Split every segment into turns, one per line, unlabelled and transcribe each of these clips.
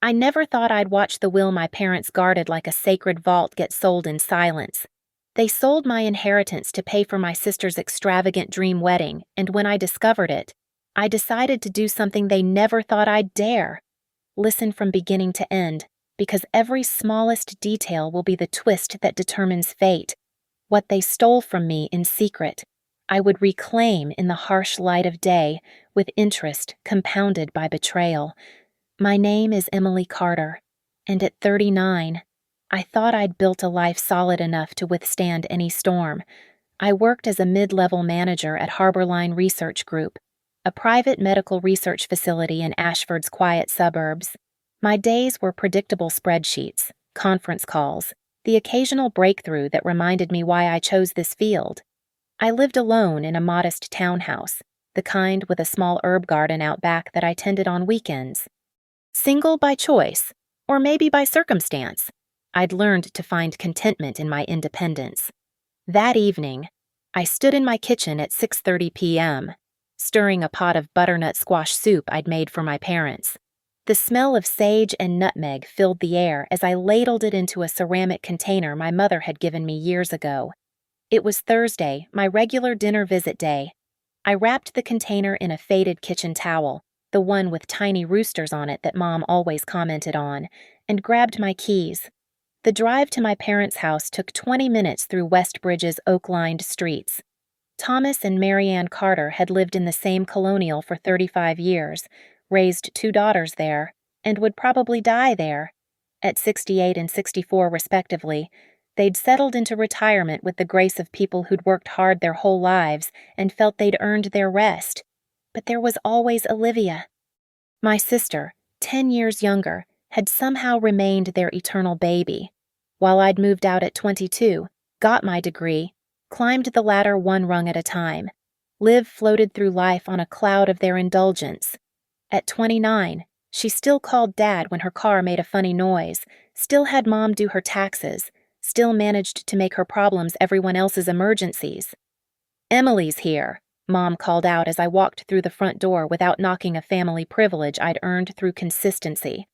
I never thought I'd watch the will my parents guarded like a sacred vault get sold in silence. They sold my inheritance to pay for my sister's extravagant dream wedding, and when I discovered it, I decided to do something they never thought I'd dare. Listen from beginning to end, because every smallest detail will be the twist that determines fate. What they stole from me in secret, I would reclaim in the harsh light of day, with interest compounded by betrayal. My name is Emily Carter, and at 39, I thought I'd built a life solid enough to withstand any storm. I worked as a mid-level manager at Harborline Research Group, a private medical research facility in Ashford's quiet suburbs. My days were predictable spreadsheets, conference calls, the occasional breakthrough that reminded me why I chose this field. I lived alone in a modest townhouse, the kind with a small herb garden out back that I tended on weekends. Single by choice, or maybe by circumstance, I'd learned to find contentment in my independence. That evening, I stood in my kitchen at 6:30 p.m., stirring a pot of butternut squash soup I'd made for my parents. The smell of sage and nutmeg filled the air as I ladled it into a ceramic container my mother had given me years ago. It was Thursday, my regular dinner visit day. I wrapped the container in a faded kitchen towel, the one with tiny roosters on it that Mom always commented on, and grabbed my keys. The drive to my parents' house took 20 minutes through Westbridge's oak-lined streets. Thomas and Marianne Carter had lived in the same colonial for 35 years, raised 2 daughters there, and would probably die there. At 68 and 64 respectively, they'd settled into retirement with the grace of people who'd worked hard their whole lives and felt they'd earned their rest. But there was always Olivia. My sister, 10 years younger, had somehow remained their eternal baby. While I'd moved out at 22, got my degree, climbed the ladder one rung at a time, Liv floated through life on a cloud of their indulgence. At 29, she still called Dad when her car made a funny noise, still had Mom do her taxes, still managed to make her problems everyone else's emergencies. "Emily's here," Mom called out as I walked through the front door without knocking a family privilege I'd earned through consistency.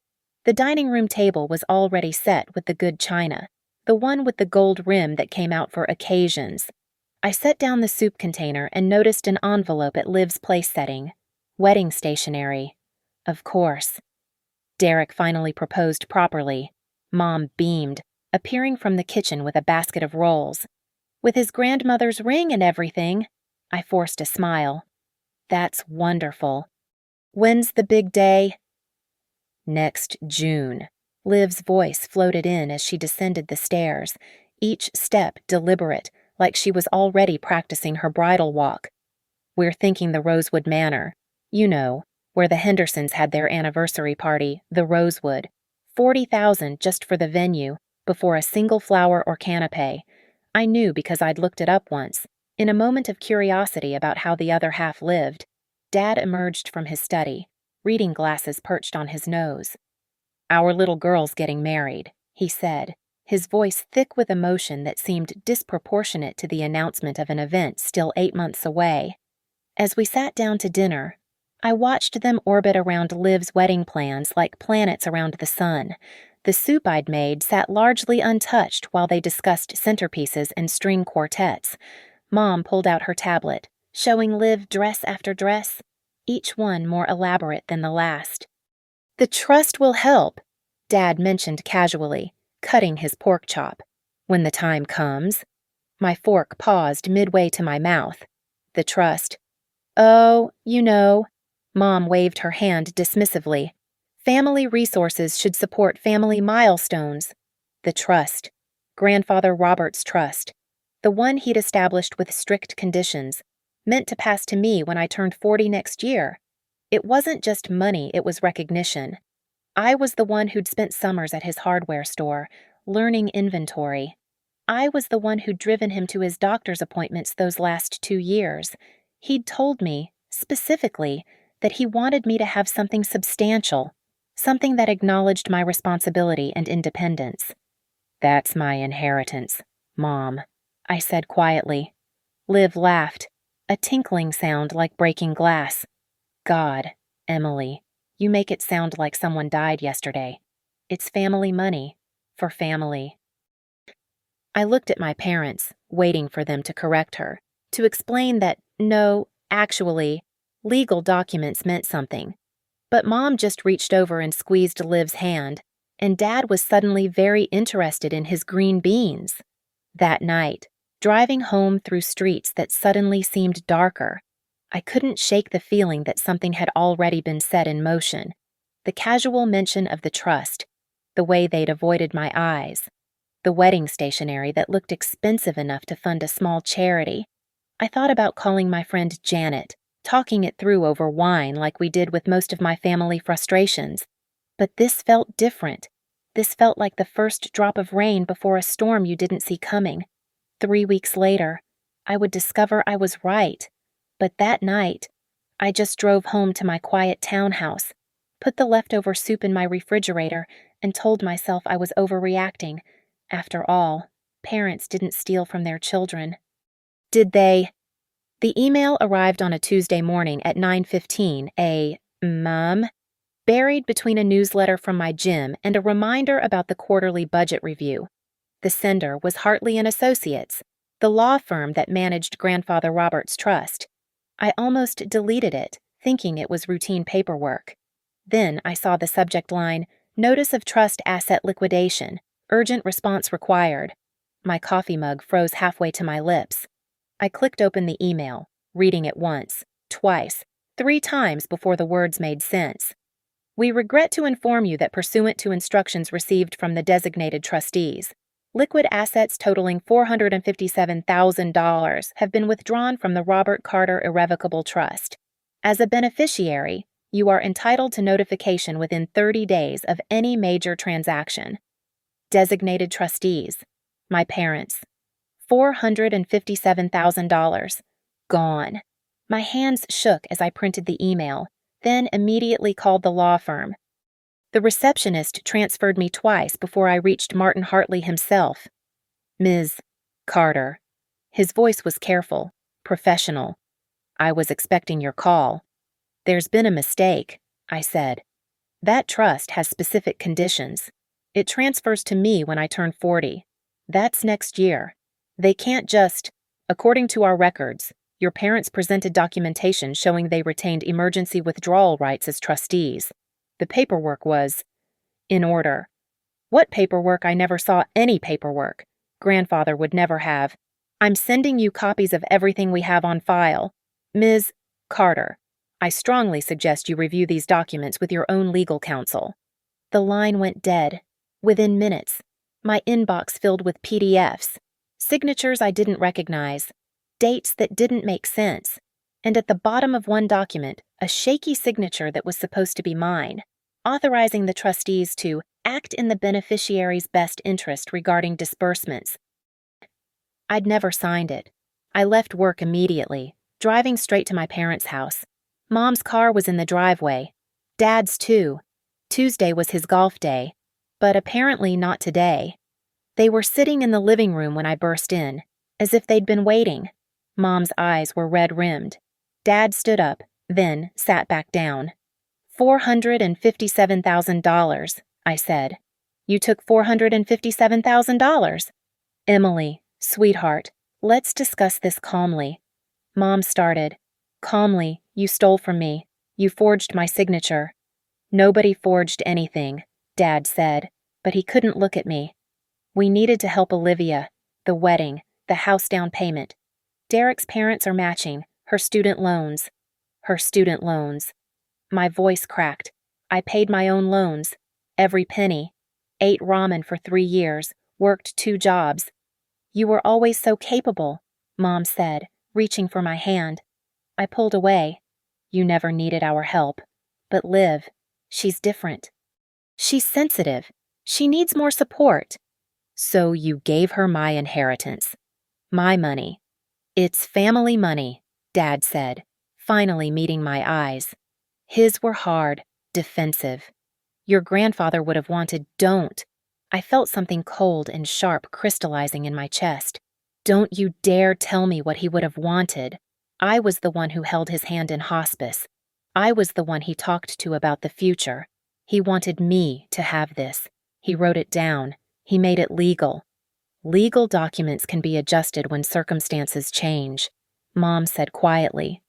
The dining room table was already set with the good china, the one with the gold rim that came out for occasions. I set down the soup container and noticed an envelope at Liv's place setting. Wedding stationery. Of course. Derek finally proposed properly. Mom beamed, appearing from the kitchen with a basket of rolls. With his grandmother's ring and everything, I forced a smile. That's wonderful. When's the big day? Next June. Liv's voice floated in as she descended the stairs, each step deliberate, like she was already practicing her bridal walk. We're thinking the Rosewood Manor. You know, where the Hendersons had their anniversary party, the Rosewood. 40,000 just for the venue, before a single flower or canapé. I knew because I'd looked it up once. In a moment of curiosity about how the other half lived, Dad emerged from his study, reading glasses perched on his nose. "Our little girl's getting married," he said, his voice thick with emotion that seemed disproportionate to the announcement of an event still 8 months away. As we sat down to dinner, I watched them orbit around Liv's wedding plans like planets around the sun. The soup I'd made sat largely untouched while they discussed centerpieces and string quartets. Mom pulled out her tablet, showing Liv dress after dress, each one more elaborate than the last. "The trust will help," Dad mentioned casually, cutting his pork chop. "When the time comes." My fork paused midway to my mouth. The trust. "Oh, you know." Mom waved her hand dismissively. "Family resources should support family milestones." The trust. Grandfather Robert's trust. The one he'd established with strict conditions, meant to pass to me when I turned 40 next year. It wasn't just money, it was recognition. I was the one who'd spent summers at his hardware store, learning inventory. I was the one who'd driven him to his doctor's appointments those last 2 years. He'd told me, specifically, that he wanted me to have something substantial, something that acknowledged my responsibility and independence. "That's my inheritance, Mom," I said quietly. Liv laughed, a tinkling sound like breaking glass. "God, Emily, You make it sound like someone died yesterday. It's family money. For family. I looked at my parents, waiting for them to correct her, to explain that, no, actually, legal documents meant something. But Mom just reached over and squeezed Liv's hand, and Dad was suddenly very interested in his green beans. That night, driving home through streets that suddenly seemed darker, I couldn't shake the feeling that something had already been set in motion. The casual mention of the trust, the way they'd avoided my eyes, the wedding stationery that looked expensive enough to fund a small charity. I thought about calling my friend Janet, talking it through over wine like we did with most of my family frustrations. But this felt different. This felt like the first drop of rain before a storm you didn't see coming. 3 weeks later, I would discover I was right. But that night, I just drove home to my quiet townhouse, put the leftover soup in my refrigerator, and told myself I was overreacting. After all, parents didn't steal from their children. Did they? The email arrived on a Tuesday morning at 9:15, Mom, buried between a newsletter from my gym and a reminder about the quarterly budget review. The sender was Hartley and Associates, the law firm that managed Grandfather Robert's trust. I almost deleted it, thinking it was routine paperwork. Then I saw the subject line, Notice of Trust Asset Liquidation, Urgent Response Required. My coffee mug froze halfway to my lips. I clicked open the email, reading it once, twice, 3 times before the words made sense. We regret to inform you that pursuant to instructions received from the designated trustees, liquid assets totaling $457,000 have been withdrawn from the Robert Carter Irrevocable Trust. As a beneficiary, you are entitled to notification within 30 days of any major transaction. Designated trustees, my parents. $457,000. Gone. My hands shook as I printed the email, then immediately called the law firm. The receptionist transferred me twice before I reached Martin Hartley himself. Ms. Carter. His voice was careful, professional. I was expecting your call. There's been a mistake, I said. That trust has specific conditions. It transfers to me when I turn 40. That's next year. They can't just, according to our records, your parents presented documentation showing they retained emergency withdrawal rights as trustees. The paperwork was in order. What paperwork? I never saw any paperwork. Grandfather would never have. I'm sending you copies of everything we have on file. Ms. Carter, I strongly suggest you review these documents with your own legal counsel. The line went dead. Within minutes, my inbox filled with PDFs, signatures I didn't recognize, dates that didn't make sense, and at the bottom of one document, a shaky signature that was supposed to be mine, authorizing the trustees to act in the beneficiary's best interest regarding disbursements. I'd never signed it. I left work immediately, driving straight to my parents' house. Mom's car was in the driveway. Dad's too. Tuesday was his golf day, but apparently not today. They were sitting in the living room when I burst in, as if they'd been waiting. Mom's eyes were red-rimmed. Dad stood up, then sat back down. $457,000, I said. You took $457,000. Emily, sweetheart, let's discuss this calmly. Mom started. Calmly, you stole from me. You forged my signature. Nobody forged anything, Dad said, but he couldn't look at me. We needed to help Olivia, the wedding, the house down payment. Derek's parents are matching, her student loans. Her student loans. My voice cracked. I paid my own loans. Every penny. Ate ramen for 3 years, worked 2 jobs. You were always so capable, Mom said, reaching for my hand. I pulled away. You never needed our help. But Liv, she's different. She's sensitive. She needs more support. So you gave her my inheritance. My money. It's family money, Dad said, finally meeting my eyes. His were hard, defensive. Your grandfather would have wanted, don't. I felt something cold and sharp crystallizing in my chest. Don't you dare tell me what he would have wanted. I was the one who held his hand in hospice. I was the one he talked to about the future. He wanted me to have this. He wrote it down. He made it legal. Legal documents can be adjusted when circumstances change, Mom said quietly.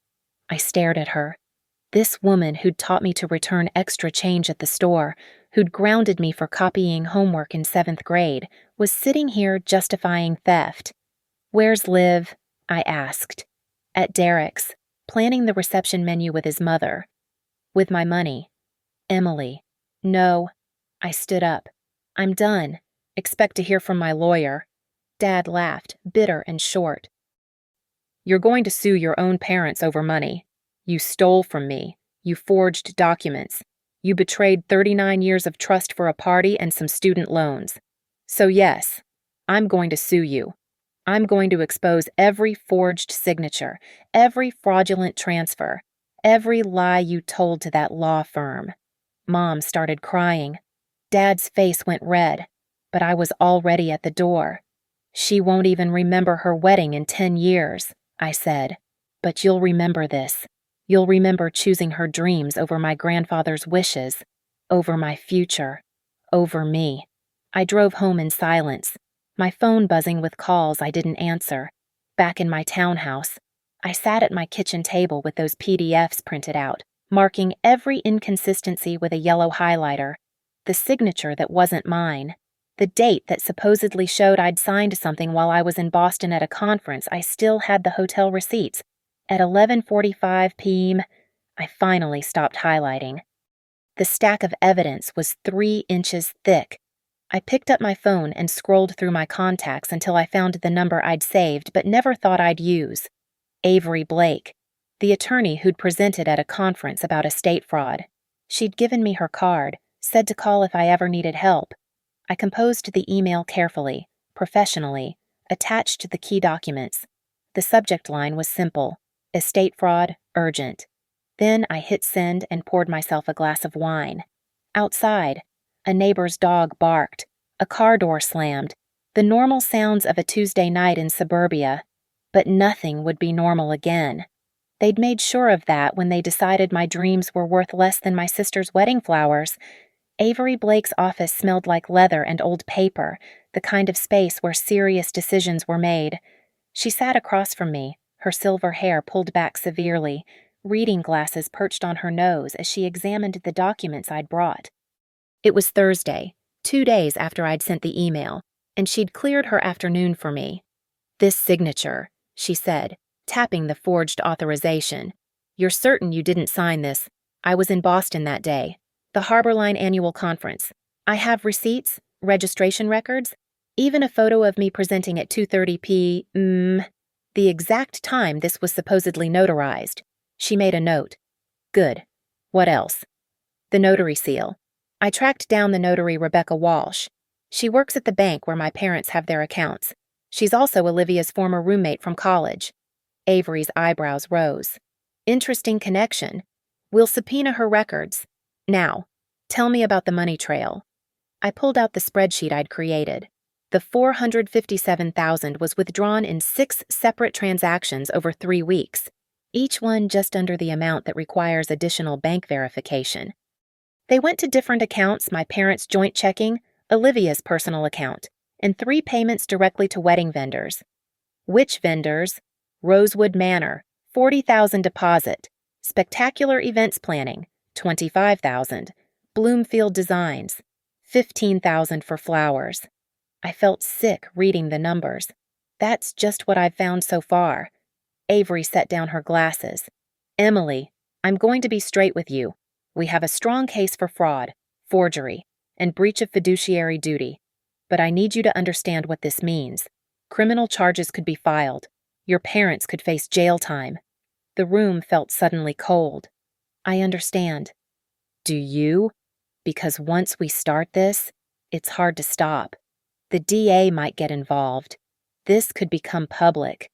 I stared at her. This woman who'd taught me to return extra change at the store, who'd grounded me for copying homework in 7th grade, was sitting here justifying theft. "Where's Liv?" I asked. "At Derek's, planning the reception menu with his mother." "With my money." "Emily." "No." I stood up. "I'm done. Expect to hear from my lawyer." Dad laughed, bitter and short. "You're going to sue your own parents over money. You stole from me. You forged documents. You betrayed 39 years of trust for a party and some student loans. So yes, I'm going to sue you. I'm going to expose every forged signature, every fraudulent transfer, every lie you told to that law firm." Mom started crying. Dad's face went red, but I was already at the door. "She won't even remember her wedding in 10 years, I said. "But you'll remember this. You'll remember choosing her dreams over my grandfather's wishes, over my future, over me." I drove home in silence, my phone buzzing with calls I didn't answer. Back in my townhouse, I sat at my kitchen table with those PDFs printed out, marking every inconsistency with a yellow highlighter, the signature that wasn't mine, the date that supposedly showed I'd signed something while I was in Boston at a conference. I still had the hotel receipts. At 11:45 p.m., I finally stopped highlighting. The stack of evidence was 3 inches thick. I picked up my phone and scrolled through my contacts until I found the number I'd saved but never thought I'd use. Avery Blake, the attorney who'd presented at a conference about estate fraud. She'd given me her card, said to call if I ever needed help. I composed the email carefully, professionally, attached the key documents. The subject line was simple: estate fraud, urgent. Then I hit send and poured myself a glass of wine. Outside, a neighbor's dog barked, a car door slammed, the normal sounds of a Tuesday night in suburbia. But nothing would be normal again. They'd made sure of that when they decided my dreams were worth less than my sister's wedding flowers. Avery Blake's office smelled like leather and old paper, the kind of space where serious decisions were made. She sat across from me, her silver hair pulled back severely, reading glasses perched on her nose as she examined the documents I'd brought. It was Thursday, 2 days after I'd sent the email, and she'd cleared her afternoon for me. "This signature," she said, tapping the forged authorization. "You're certain you didn't sign this? I was in Boston that day. The Harborline Annual Conference. I have receipts, registration records, even a photo of me presenting at 2:30 p.m. the exact time this was supposedly notarized." She made a note. "Good. What else?" "The notary seal. I tracked down the notary Rebecca Walsh. She works at the bank where my parents have their accounts. She's also Olivia's former roommate from college." Avery's eyebrows rose. "Interesting connection. We'll subpoena her records. Now, tell me about the money trail." I pulled out the spreadsheet I'd created. The $457,000 was withdrawn in 6 separate transactions over 3 weeks, each one just under the amount that requires additional bank verification. They went to different accounts: my parents' joint checking, Olivia's personal account, and 3 payments directly to wedding vendors. Which vendors? Rosewood Manor, $40,000 deposit. Spectacular Events Planning, $25,000. Bloomfield Designs, $15,000 for flowers. I felt sick reading the numbers. That's just what I've found so far. Avery set down her glasses. "Emily, I'm going to be straight with you. We have a strong case for fraud, forgery, and breach of fiduciary duty. But I need you to understand what this means. Criminal charges could be filed. Your parents could face jail time." The room felt suddenly cold. "I understand." "Do you? Because once we start this, it's hard to stop. The DA might get involved. This could become public."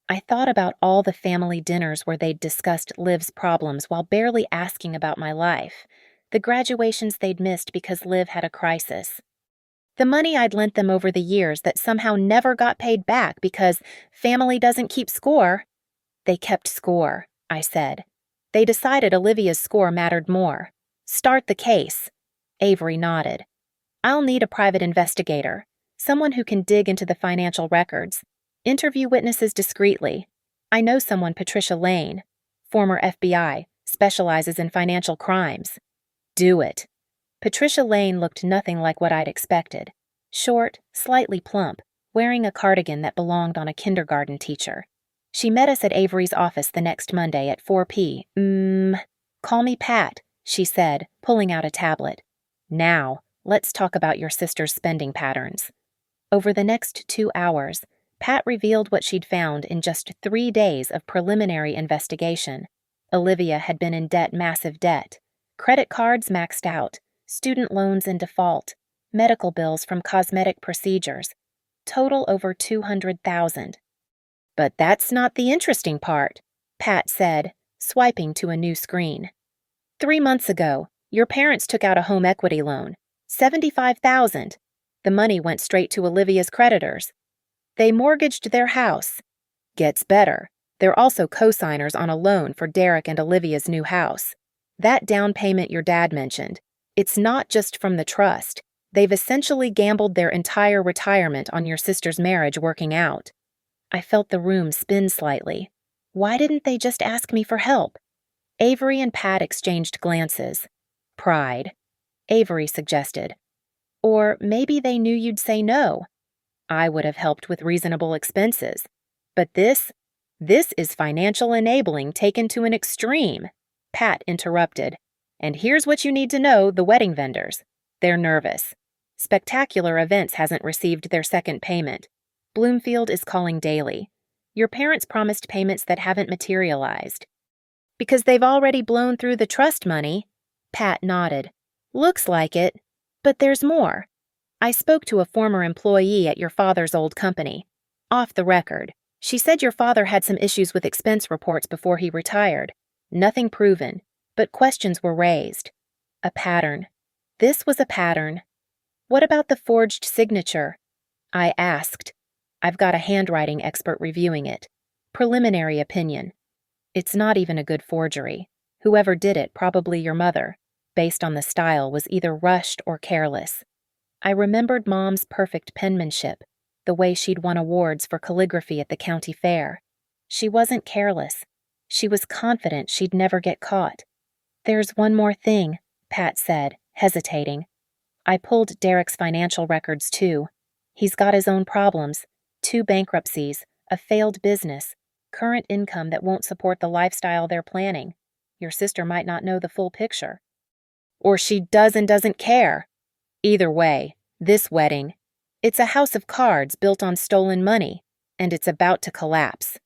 I thought about all the family dinners where they'd discussed Liv's problems while barely asking about my life, the graduations they'd missed because Liv had a crisis, the money I'd lent them over the years that somehow never got paid back because family doesn't keep score. "They kept score," I said. They decided Olivia's score mattered more. Start the case. Avery nodded. I'll need a private investigator, someone who can dig into the financial records. Interview witnesses discreetly. I know someone, Patricia Lane, former FBI, specializes in financial crimes. Do it. Patricia Lane looked nothing like what I'd expected. Short, slightly plump, wearing a cardigan that belonged on a kindergarten teacher. She met us at Avery's office the next Monday at 4 p.m. Call me Pat, she said, pulling out a tablet. Now, let's talk about your sister's spending patterns. Over the next 2 hours, Pat revealed what she'd found in just 3 days of preliminary investigation. Olivia had been in massive debt. Credit cards maxed out, student loans in default, medical bills from cosmetic procedures. Total over $200,000. But that's not the interesting part, Pat said, swiping to a new screen. 3 months ago, your parents took out a home equity loan, $75,000. The money went straight to Olivia's creditors. They mortgaged their house. Gets better. They're also co-signers on a loan for Derek and Olivia's new house. That down payment your dad mentioned, it's not just from the trust. They've essentially gambled their entire retirement on your sister's marriage working out. I felt the room spin slightly. Why didn't they just ask me for help? Avery and Pat exchanged glances. Pride. Avery suggested. Or maybe they knew you'd say no. I would have helped with reasonable expenses. But this is financial enabling taken to an extreme. Pat interrupted. And here's what you need to know, the wedding vendors. They're nervous. Spectacular Events hasn't received their second payment. Bloomfield is calling daily. Your parents promised payments that haven't materialized. Because they've already blown through the trust money. Pat nodded. Looks like it. But there's more. I spoke to a former employee at your father's old company. Off the record, she said your father had some issues with expense reports before he retired. Nothing proven, but questions were raised. A pattern. This was a pattern. What about the forged signature? I asked. I've got a handwriting expert reviewing it. Preliminary opinion. It's not even a good forgery. Whoever did it, probably your mother, based on the style, was either rushed or careless. I remembered Mom's perfect penmanship, the way she'd won awards for calligraphy at the county fair. She wasn't careless. She was confident she'd never get caught. There's one more thing, Pat said, hesitating. I pulled Derek's financial records too. He's got his own problems. 2 bankruptcies, a failed business, current income that won't support the lifestyle they're planning. Your sister might not know the full picture. Or she does and doesn't care. Either way, this wedding, it's a house of cards built on stolen money, and it's about to collapse.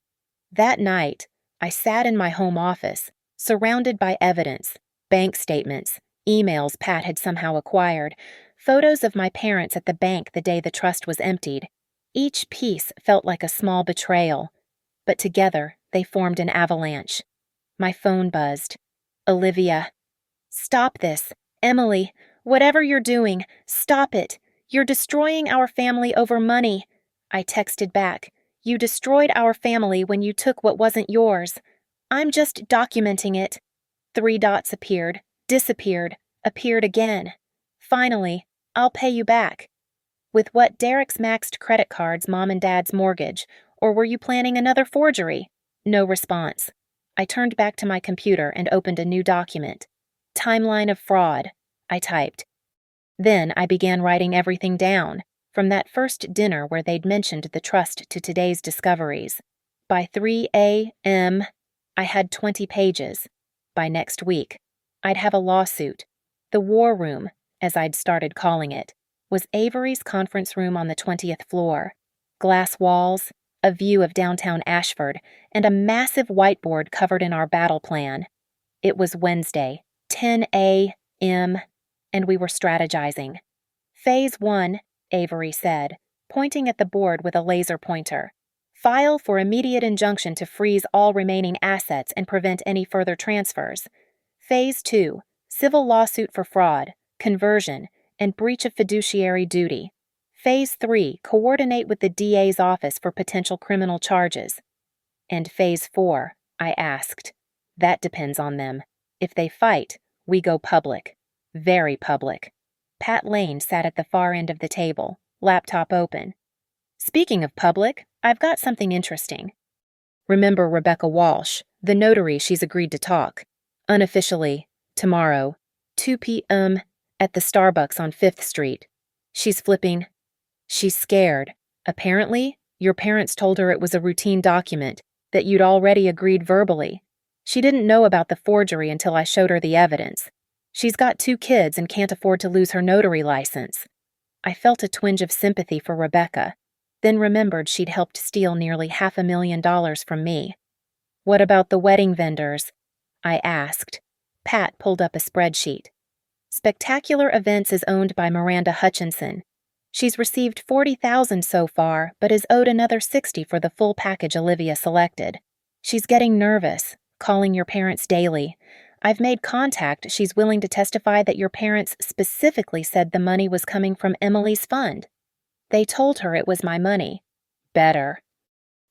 That night, I sat in my home office, surrounded by evidence, bank statements, emails Pat had somehow acquired, photos of my parents at the bank the day the trust was emptied. Each piece felt like a small betrayal, but together they formed an avalanche. My phone buzzed. Olivia. Stop this. Emily, whatever you're doing, stop it. You're destroying our family over money. I texted back. You destroyed our family when you took what wasn't yours. I'm just documenting it. 3 dots appeared, disappeared, appeared again. Finally, I'll pay you back. With what, Derek's maxed credit cards, Mom and Dad's mortgage, or were you planning another forgery? No response. I turned back to my computer and opened a new document. Timeline of fraud, I typed. Then I began writing everything down, from that first dinner where they'd mentioned the trust to today's discoveries. By 3 a.m., I had 20 pages. By next week, I'd have a lawsuit. The war room, as I'd started calling it, was Avery's conference room on the 20th floor. Glass walls, a view of downtown Ashford, and a massive whiteboard covered in our battle plan. It was Wednesday, 10 a.m., and we were strategizing. Phase 1, Avery said, pointing at the board with a laser pointer. File for immediate injunction to freeze all remaining assets and prevent any further transfers. Phase 2, civil lawsuit for fraud, conversion, and breach of fiduciary duty. Phase 3, coordinate with the DA's office for potential criminal charges. And Phase 4, I asked. That depends on them. If they fight, we go public. Very public. Pat Lane sat at the far end of the table, laptop open. Speaking of public, I've got something interesting. Remember Rebecca Walsh, the notary she's agreed to talk. Unofficially, tomorrow, 2 p.m. at the Starbucks on 5th Street. She's flipping. She's scared. Apparently, your parents told her it was a routine document, that you'd already agreed verbally. She didn't know about the forgery until I showed her the evidence. She's got 2 kids and can't afford to lose her notary license. I felt a twinge of sympathy for Rebecca, then remembered she'd helped steal nearly $500,000 from me. What about the wedding vendors? I asked. Pat pulled up a spreadsheet. Spectacular Events is owned by Miranda Hutchinson. She's received $40,000 so far, but is owed another $60,000 for the full package Olivia selected. She's getting nervous, calling your parents daily. I've made contact. She's willing to testify that your parents specifically said the money was coming from Emily's fund. They told her it was my money. Better.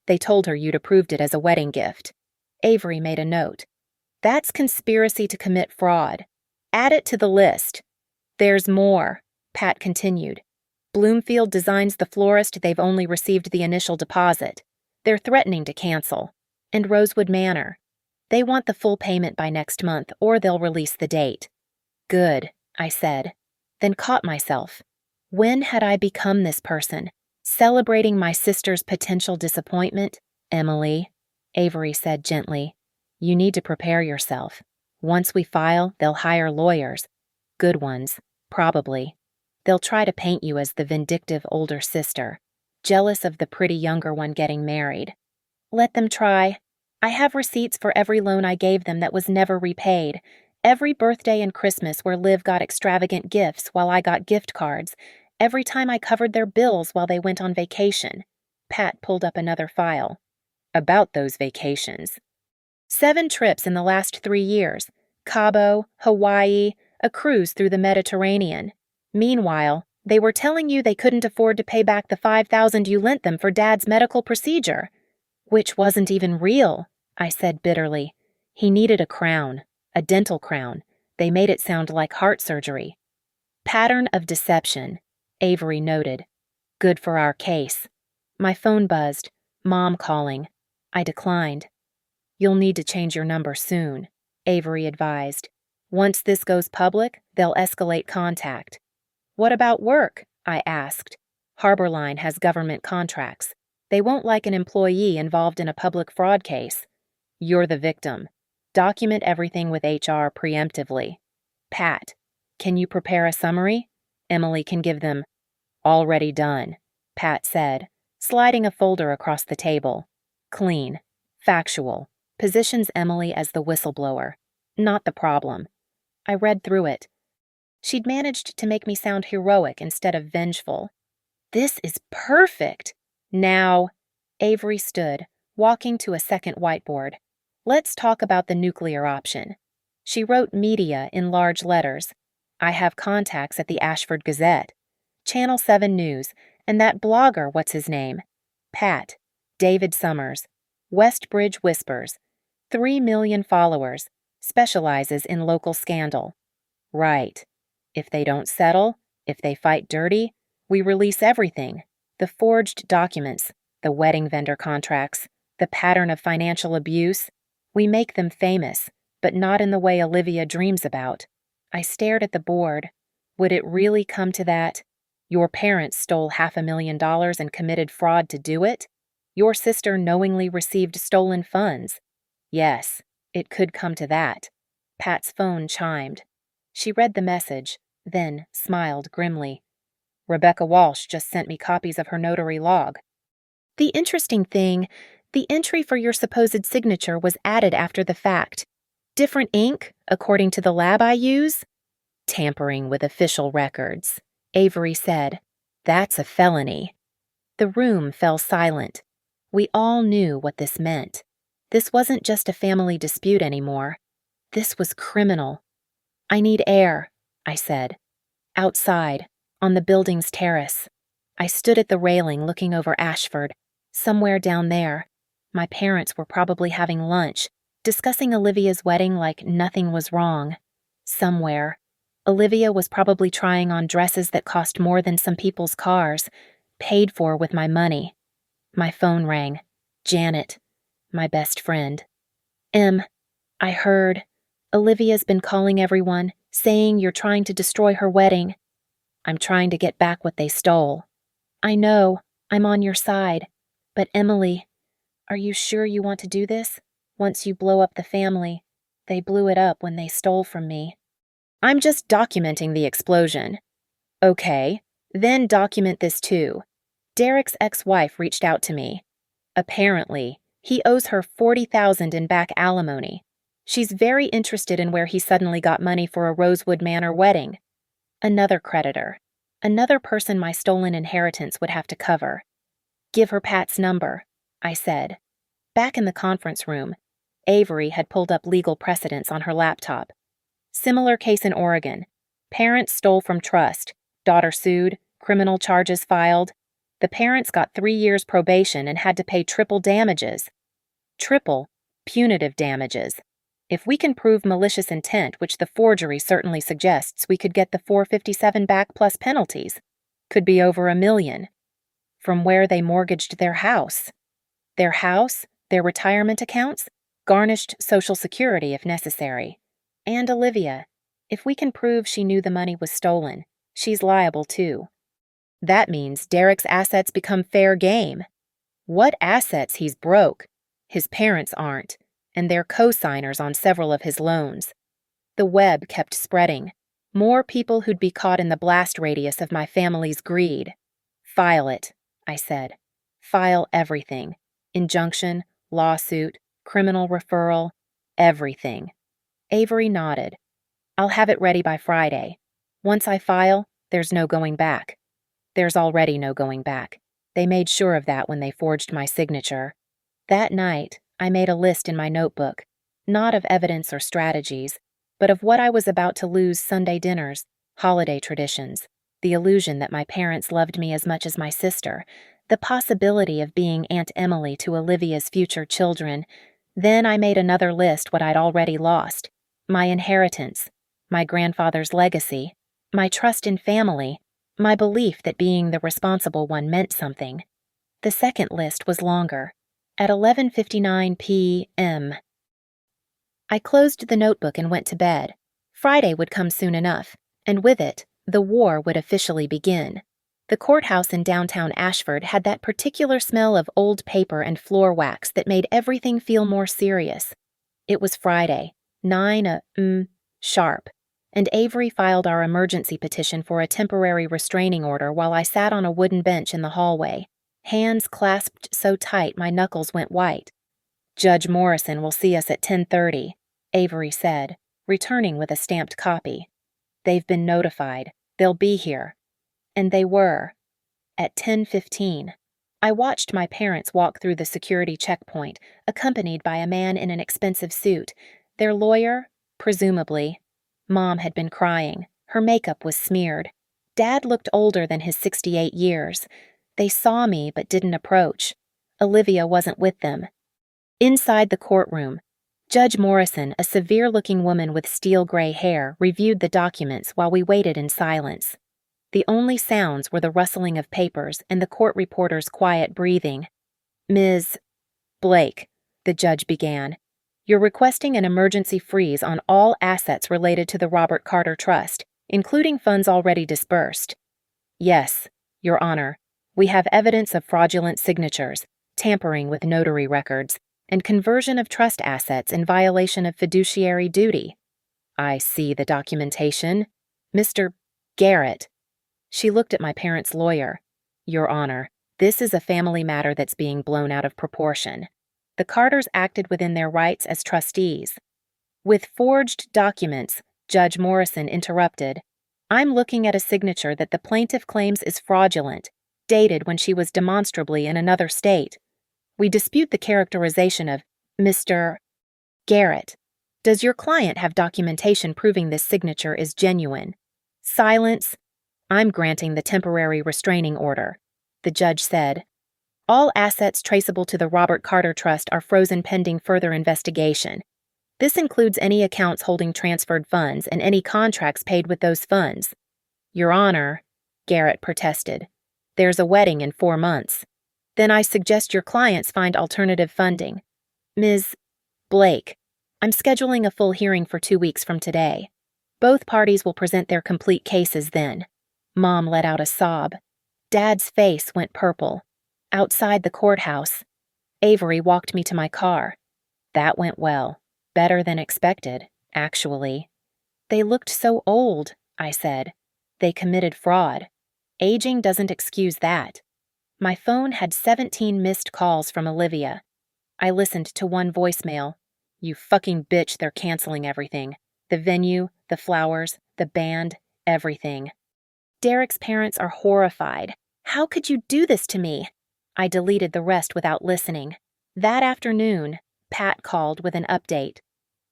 They told her you'd approved it as a wedding gift. Avery made a note. That's conspiracy to commit fraud. Add it to the list. There's more, Pat continued. Bloomfield Designs the florist, they've only received the initial deposit. They're threatening to cancel. And Rosewood Manor. They want the full payment by next month, or they'll release the date. Good, I said, then caught myself. When had I become this person? Celebrating my sister's potential disappointment? Emily, Avery said gently, you need to prepare yourself. Once we file, they'll hire lawyers. Good ones, probably. They'll try to paint you as the vindictive older sister, jealous of the pretty younger one getting married. Let them try. I have receipts for every loan I gave them that was never repaid, every birthday and Christmas where Liv got extravagant gifts while I got gift cards, every time I covered their bills while they went on vacation. Pat pulled up another file. About those vacations. 7 trips in the last 3 years. Cabo, Hawaii, a cruise through the Mediterranean. Meanwhile, they were telling you they couldn't afford to pay back the $5,000 you lent them for Dad's medical procedure. Which wasn't even real, I said bitterly. He needed a crown, a dental crown. They made it sound like heart surgery. Pattern of deception, Avery noted. Good for our case. My phone buzzed. Mom calling. I declined. You'll need to change your number soon, Avery advised. Once this goes public, they'll escalate contact. What about work? I asked. Harborline has government contracts. They won't like an employee involved in a public fraud case. You're the victim. Document everything with HR preemptively. Pat, can you prepare a summary? Emily can give them. Already done, Pat said, sliding a folder across the table. Clean. Factual. Positions Emily as the whistleblower. Not the problem. I read through it. She'd managed to make me sound heroic instead of vengeful. This is perfect. Now, Avery stood, walking to a second whiteboard. Let's talk about the nuclear option. She wrote media in large letters. I have contacts at the Ashford Gazette, Channel 7 News, and that blogger, what's his name? Pat, David Summers, Westbridge Whispers, 3 million followers, specializes in local scandal. Right. If they don't settle, if they fight dirty, we release everything. The forged documents, the wedding vendor contracts, the pattern of financial abuse. We make them famous, but not in the way Olivia dreams about. I stared at the board. Would it really come to that? Your parents stole $500,000 and committed fraud to do it? Your sister knowingly received stolen funds. Yes, it could come to that. Pat's phone chimed. She read the message, then smiled grimly. Rebecca Walsh just sent me copies of her notary log. The interesting thing, the entry for your supposed signature was added after the fact. Different ink, according to the lab I use? Tampering with official records, Avery said. That's a felony. The room fell silent. We all knew what this meant. This wasn't just a family dispute anymore. This was criminal. I need air, I said. Outside, on the building's terrace. I stood at the railing looking over Ashford. Somewhere down there. My parents were probably having lunch, discussing Olivia's wedding like nothing was wrong. Somewhere, Olivia was probably trying on dresses that cost more than some people's cars, paid for with my money. My phone rang. Janet, my best friend. I heard. Olivia's been calling everyone, saying you're trying to destroy her wedding. I'm trying to get back what they stole. I know, I'm on your side. But Emily, are you sure you want to do this? Once you blow up the family, they blew it up when they stole from me. I'm just documenting the explosion. Okay, then document this too. Derek's ex-wife reached out to me. Apparently, he owes her $40,000 in back alimony. She's very interested in where he suddenly got money for a Rosewood Manor wedding. Another creditor. Another person my stolen inheritance would have to cover. Give her Pat's number, I said. Back in the conference room, Avery had pulled up legal precedents on her laptop. Similar case in Oregon. Parents stole from trust. Daughter sued. Criminal charges filed. The parents got 3 years probation and had to pay triple damages. Triple, punitive damages. If we can prove malicious intent, which the forgery certainly suggests, we could get the 457 back plus penalties. Could be over $1 million. From where they mortgaged their house. Their house, their retirement accounts, garnished Social Security if necessary. And Olivia. If we can prove she knew the money was stolen, she's liable too. That means Derek's assets become fair game. What assets he's broke? His parents aren't, and they're co-signers on several of his loans. The web kept spreading. More people who'd be caught in the blast radius of my family's greed. File it, I said. File everything. Injunction, lawsuit, criminal referral, everything. Avery nodded. I'll have it ready by Friday. Once I file, there's no going back. There's already no going back. They made sure of that when they forged my signature. That night, I made a list in my notebook, not of evidence or strategies, but of what I was about to lose: Sunday dinners, holiday traditions, the illusion that my parents loved me as much as my sister, the possibility of being Aunt Emily to Olivia's future children. Then I made another list: what I'd already lost, my inheritance, my grandfather's legacy, my trust in family, my belief that being the responsible one meant something. The second list was longer. At 11:59 p.m. I closed the notebook and went to bed. Friday would come soon enough, and with it, the war would officially begin. The courthouse in downtown Ashford had that particular smell of old paper and floor wax that made everything feel more serious. It was Friday, 9 a.m. sharp, and Avery filed our emergency petition for a temporary restraining order while I sat on a wooden bench in the hallway, hands clasped so tight my knuckles went white. Judge Morrison will see us at 10:30, Avery said, returning with a stamped copy. They've been notified. They'll be here. And they were. At 10:15, I watched my parents walk through the security checkpoint, accompanied by a man in an expensive suit. Their lawyer, presumably. Mom had been crying. Her makeup was smeared. Dad looked older than his 68 years. They saw me but didn't approach. Olivia wasn't with them. Inside the courtroom, Judge Morrison, a severe-looking woman with steel-gray hair, reviewed the documents while we waited in silence. The only sounds were the rustling of papers and the court reporter's quiet breathing. Ms. Blake, the judge began, you're requesting an emergency freeze on all assets related to the Robert Carter Trust, including funds already disbursed. Yes, Your Honor. We have evidence of fraudulent signatures, tampering with notary records, and conversion of trust assets in violation of fiduciary duty. I see the documentation. Mr. Garrett. She looked at my parents' lawyer. Your Honor, this is a family matter that's being blown out of proportion. The Carters acted within their rights as trustees. With forged documents, Judge Morrison interrupted. I'm looking at a signature that the plaintiff claims is fraudulent, dated when she was demonstrably in another state. We dispute the characterization of Mr. Garrett. Does your client have documentation proving this signature is genuine? Silence. I'm granting the temporary restraining order, the judge said. All assets traceable to the Robert Carter Trust are frozen pending further investigation, This includes any accounts holding transferred funds and any contracts paid with those funds. Your Honor, Garrett protested. There's a wedding in 4 months. Then I suggest your clients find alternative funding. Ms. Blake, I'm scheduling a full hearing for 2 weeks from today. Both parties will present their complete cases then. Mom let out a sob. Dad's face went purple. Outside the courthouse, Avery walked me to my car. That went well. Better than expected, actually. They looked so old, I said. They committed fraud. Aging doesn't excuse that. My phone had 17 missed calls from Olivia. I listened to one voicemail. You fucking bitch, they're canceling everything. The venue, the flowers, the band, everything. Derek's parents are horrified. How could you do this to me? I deleted the rest without listening. That afternoon, Pat called with an update.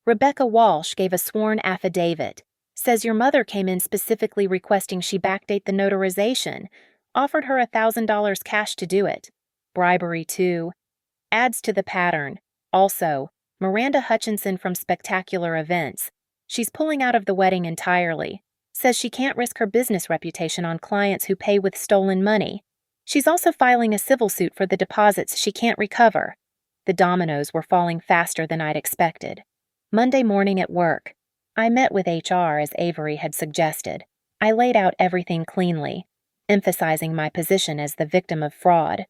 Rebecca Walsh gave a sworn affidavit. Says your mother came in specifically requesting she backdate the notarization. Offered her $1,000 cash to do it. Bribery, too. Adds to the pattern. Also, Miranda Hutchinson from Spectacular Events. She's pulling out of the wedding entirely. Says she can't risk her business reputation on clients who pay with stolen money. She's also filing a civil suit for the deposits she can't recover. The dominoes were falling faster than I'd expected. Monday morning at work, I met with HR as Avery had suggested. I laid out everything cleanly, emphasizing my position as the victim of fraud.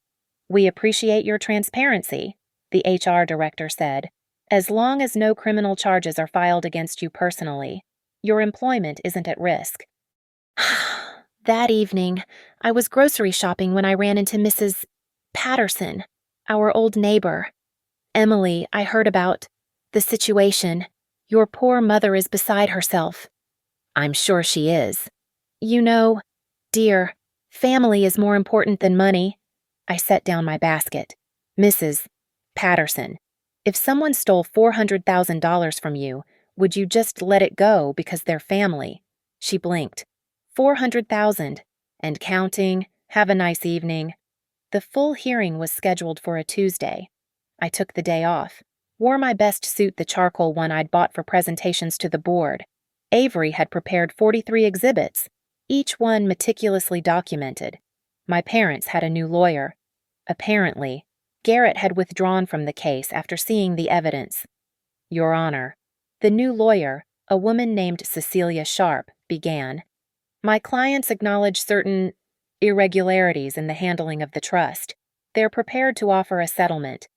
We appreciate your transparency, the HR director said. As long as no criminal charges are filed against you personally, your employment isn't at risk. That evening, I was grocery shopping when I ran into Mrs. Patterson, our old neighbor. Emily, I heard about the situation. Your poor mother is beside herself. I'm sure she is. You know, dear, family is more important than money. I set down my basket. Mrs. Patterson, if someone stole $400,000 from you, would you just let it go because they're family? She blinked. 400,000 and counting. Have a nice evening. The full hearing was scheduled for a Tuesday. I took the day off. Wore my best suit, the charcoal one I'd bought for presentations to the board. Avery had prepared 43 exhibits, each one meticulously documented. My parents had a new lawyer. Apparently, Garrett had withdrawn from the case after seeing the evidence. Your Honor, the new lawyer, a woman named Cecilia Sharp, began. My clients acknowledge certain irregularities in the handling of the trust. They're prepared to offer a settlement.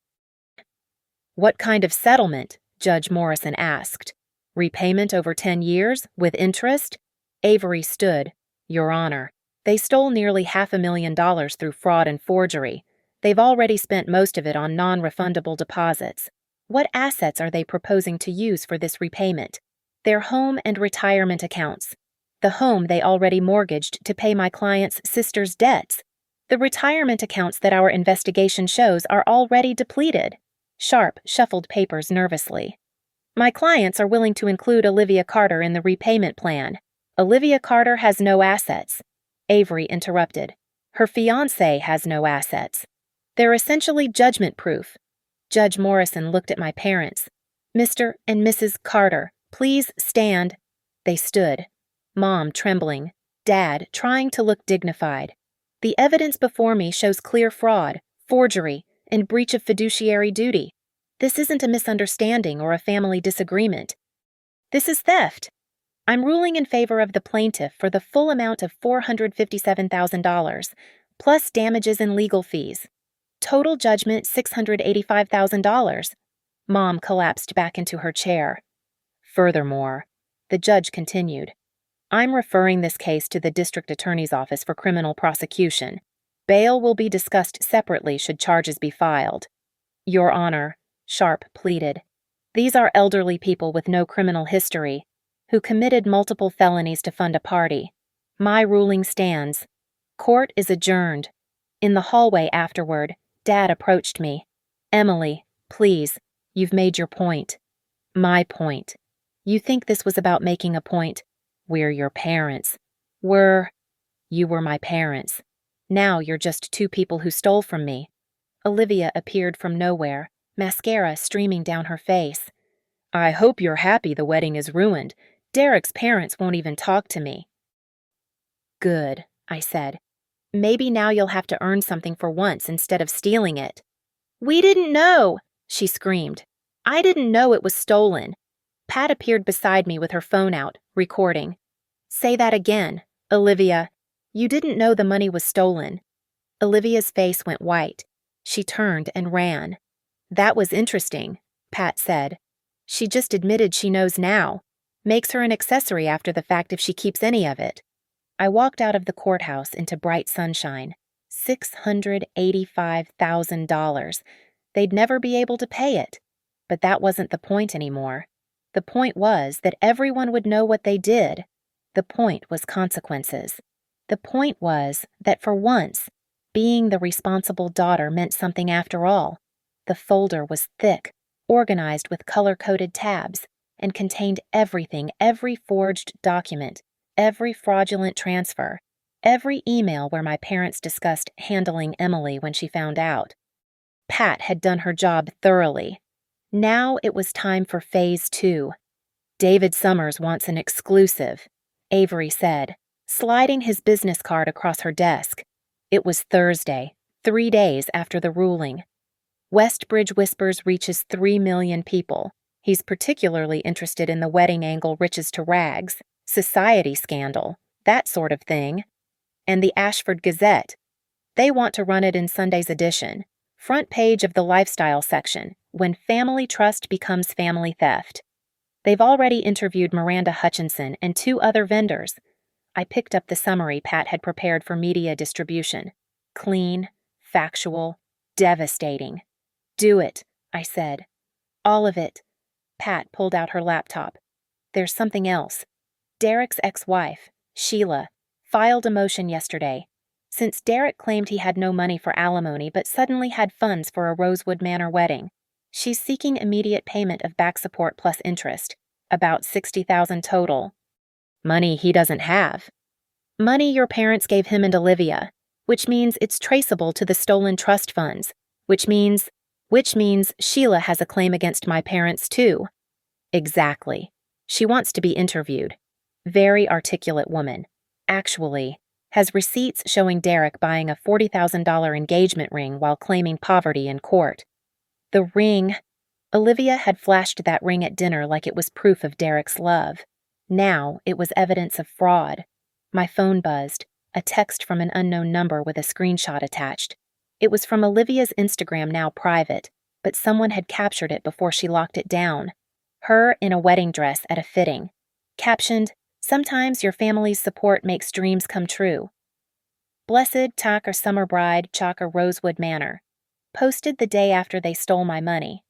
What kind of settlement? Judge Morrison asked. Repayment over 10 years, with interest? Avery stood. Your Honor, they stole nearly $500,000 through fraud and forgery. They've already spent most of it on non-refundable deposits. What assets are they proposing to use for this repayment? Their home and retirement accounts. The home they already mortgaged to pay my client's sister's debts. The retirement accounts that our investigation shows are already depleted. Sharp shuffled papers nervously. My clients are willing to include Olivia Carter in the repayment plan. Olivia Carter has no assets. Avery interrupted. Her fiancé has no assets. They're essentially judgment-proof. Judge Morrison looked at my parents. Mr. and Mrs. Carter, please stand. They stood. Mom trembling. Dad trying to look dignified. The evidence before me shows clear fraud, forgery, and breach of fiduciary duty. This isn't a misunderstanding or a family disagreement. This is theft. I'm ruling in favor of the plaintiff for the full amount of $457,000, plus damages and legal fees. Total judgment $685,000. Mom collapsed back into her chair. Furthermore, the judge continued, I'm referring this case to the district attorney's office for criminal prosecution. Bail will be discussed separately should charges be filed. Your Honor, Sharp pleaded. These are elderly people with no criminal history, who committed multiple felonies to fund a party. My ruling stands. Court is adjourned. In the hallway afterward, Dad approached me. Emily, please, you've made your point. My point. You think this was about making a point? We're your parents. You were my parents. Now you're just two people who stole from me. Olivia appeared from nowhere, mascara streaming down her face. I hope you're happy the wedding is ruined. Derek's parents won't even talk to me. Good, I said. Maybe now you'll have to earn something for once instead of stealing it. We didn't know, she screamed. I didn't know it was stolen. Pat appeared beside me with her phone out, recording. Say that again, Olivia. You didn't know the money was stolen. Olivia's face went white. She turned and ran. That was interesting, Pat said. She just admitted she knows now. Makes her an accessory after the fact if she keeps any of it. I walked out of the courthouse into bright sunshine. $685,000. They'd never be able to pay it. But that wasn't the point anymore. The point was that everyone would know what they did. The point was consequences. The point was that for once, being the responsible daughter meant something after all. The folder was thick, organized with color-coded tabs, and contained everything, every forged document, every fraudulent transfer, every email where my parents discussed handling Emily when she found out. Pat had done her job thoroughly. Now it was time for Phase 2. David Summers wants an exclusive, Avery said, sliding his business card across her desk. It was Thursday, 3 days after the ruling. Westbridge Whispers reaches 3 million people. He's particularly interested in the wedding angle riches to rags, society scandal, that sort of thing. And the Ashford Gazette. They want to run it in Sunday's edition, front page of the lifestyle section, when family trust becomes family theft. They've already interviewed Miranda Hutchinson and 2 other vendors. I picked up the summary Pat had prepared for media distribution. Clean, factual, devastating. Do it, I said. All of it. Pat pulled out her laptop. There's something else. Derek's ex-wife, Sheila, filed a motion yesterday. Since Derek claimed he had no money for alimony but suddenly had funds for a Rosewood Manor wedding, she's seeking immediate payment of back support plus interest, about $60,000 total. Money he doesn't have. Money your parents gave him and Olivia, which means it's traceable to the stolen trust funds, which means Sheila has a claim against my parents too. Exactly. She wants to be interviewed. Very articulate woman. Actually, has receipts showing Derek buying a $40,000 engagement ring while claiming poverty in court. The ring. Olivia had flashed that ring at dinner like it was proof of Derek's love. Now it was evidence of fraud. My phone buzzed, a text from an unknown number with a screenshot attached. It was from Olivia's Instagram, now private, but someone had captured it before she locked it down. Her in a wedding dress at a fitting. Captioned, "Sometimes your family's support makes dreams come true. Blessed Tucker Summer Bride, Chalker Rosewood Manor. Posted the day after they stole my money.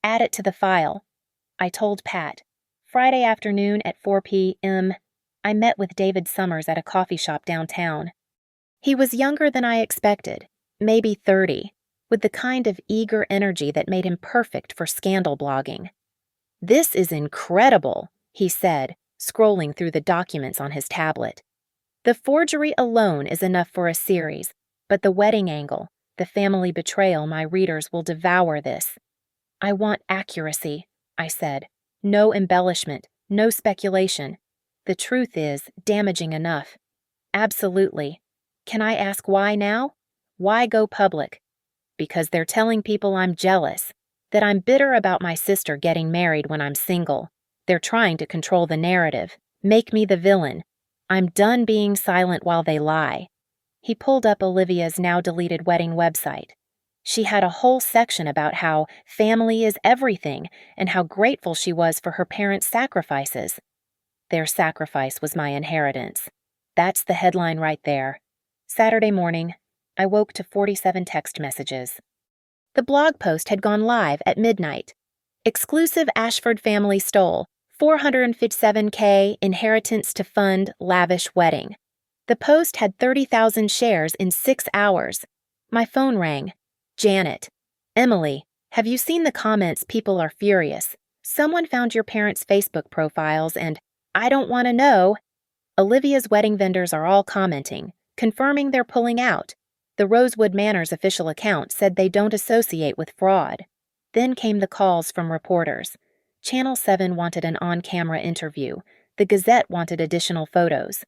Add it to the file." I told Pat. Friday afternoon at 4 p.m., I met with David Summers at a coffee shop downtown. He was younger than I expected, maybe 30, with the kind of eager energy that made him perfect for scandal blogging. "This is incredible," he said, scrolling through the documents on his tablet. "The forgery alone is enough for a series, but the wedding angle, the family betrayal, my readers will devour this." "I want accuracy," I said. "No embellishment, no speculation. The truth is damaging enough." "Absolutely. Can I ask why now? Why go public?" "Because they're telling people I'm jealous, that I'm bitter about my sister getting married when I'm single. They're trying to control the narrative, make me the villain. I'm done being silent while they lie." He pulled up Olivia's now-deleted wedding website. She had a whole section about how family is everything and how grateful she was for her parents' sacrifices. Their sacrifice was my inheritance. That's the headline right there. Saturday morning, I woke to 47 text messages. The blog post had gone live at midnight. Exclusive Ashford family stole $457K inheritance to fund lavish wedding. The post had 30,000 shares in 6 hours. My phone rang. Janet. "Emily, have you seen the comments? People are furious. Someone found your parents' Facebook profiles and I don't want to know." Olivia's wedding vendors are all commenting, confirming they're pulling out. The Rosewood Manor's official account said they don't associate with fraud. Then came the calls from reporters. Channel 7 wanted an on-camera interview. The Gazette wanted additional photos.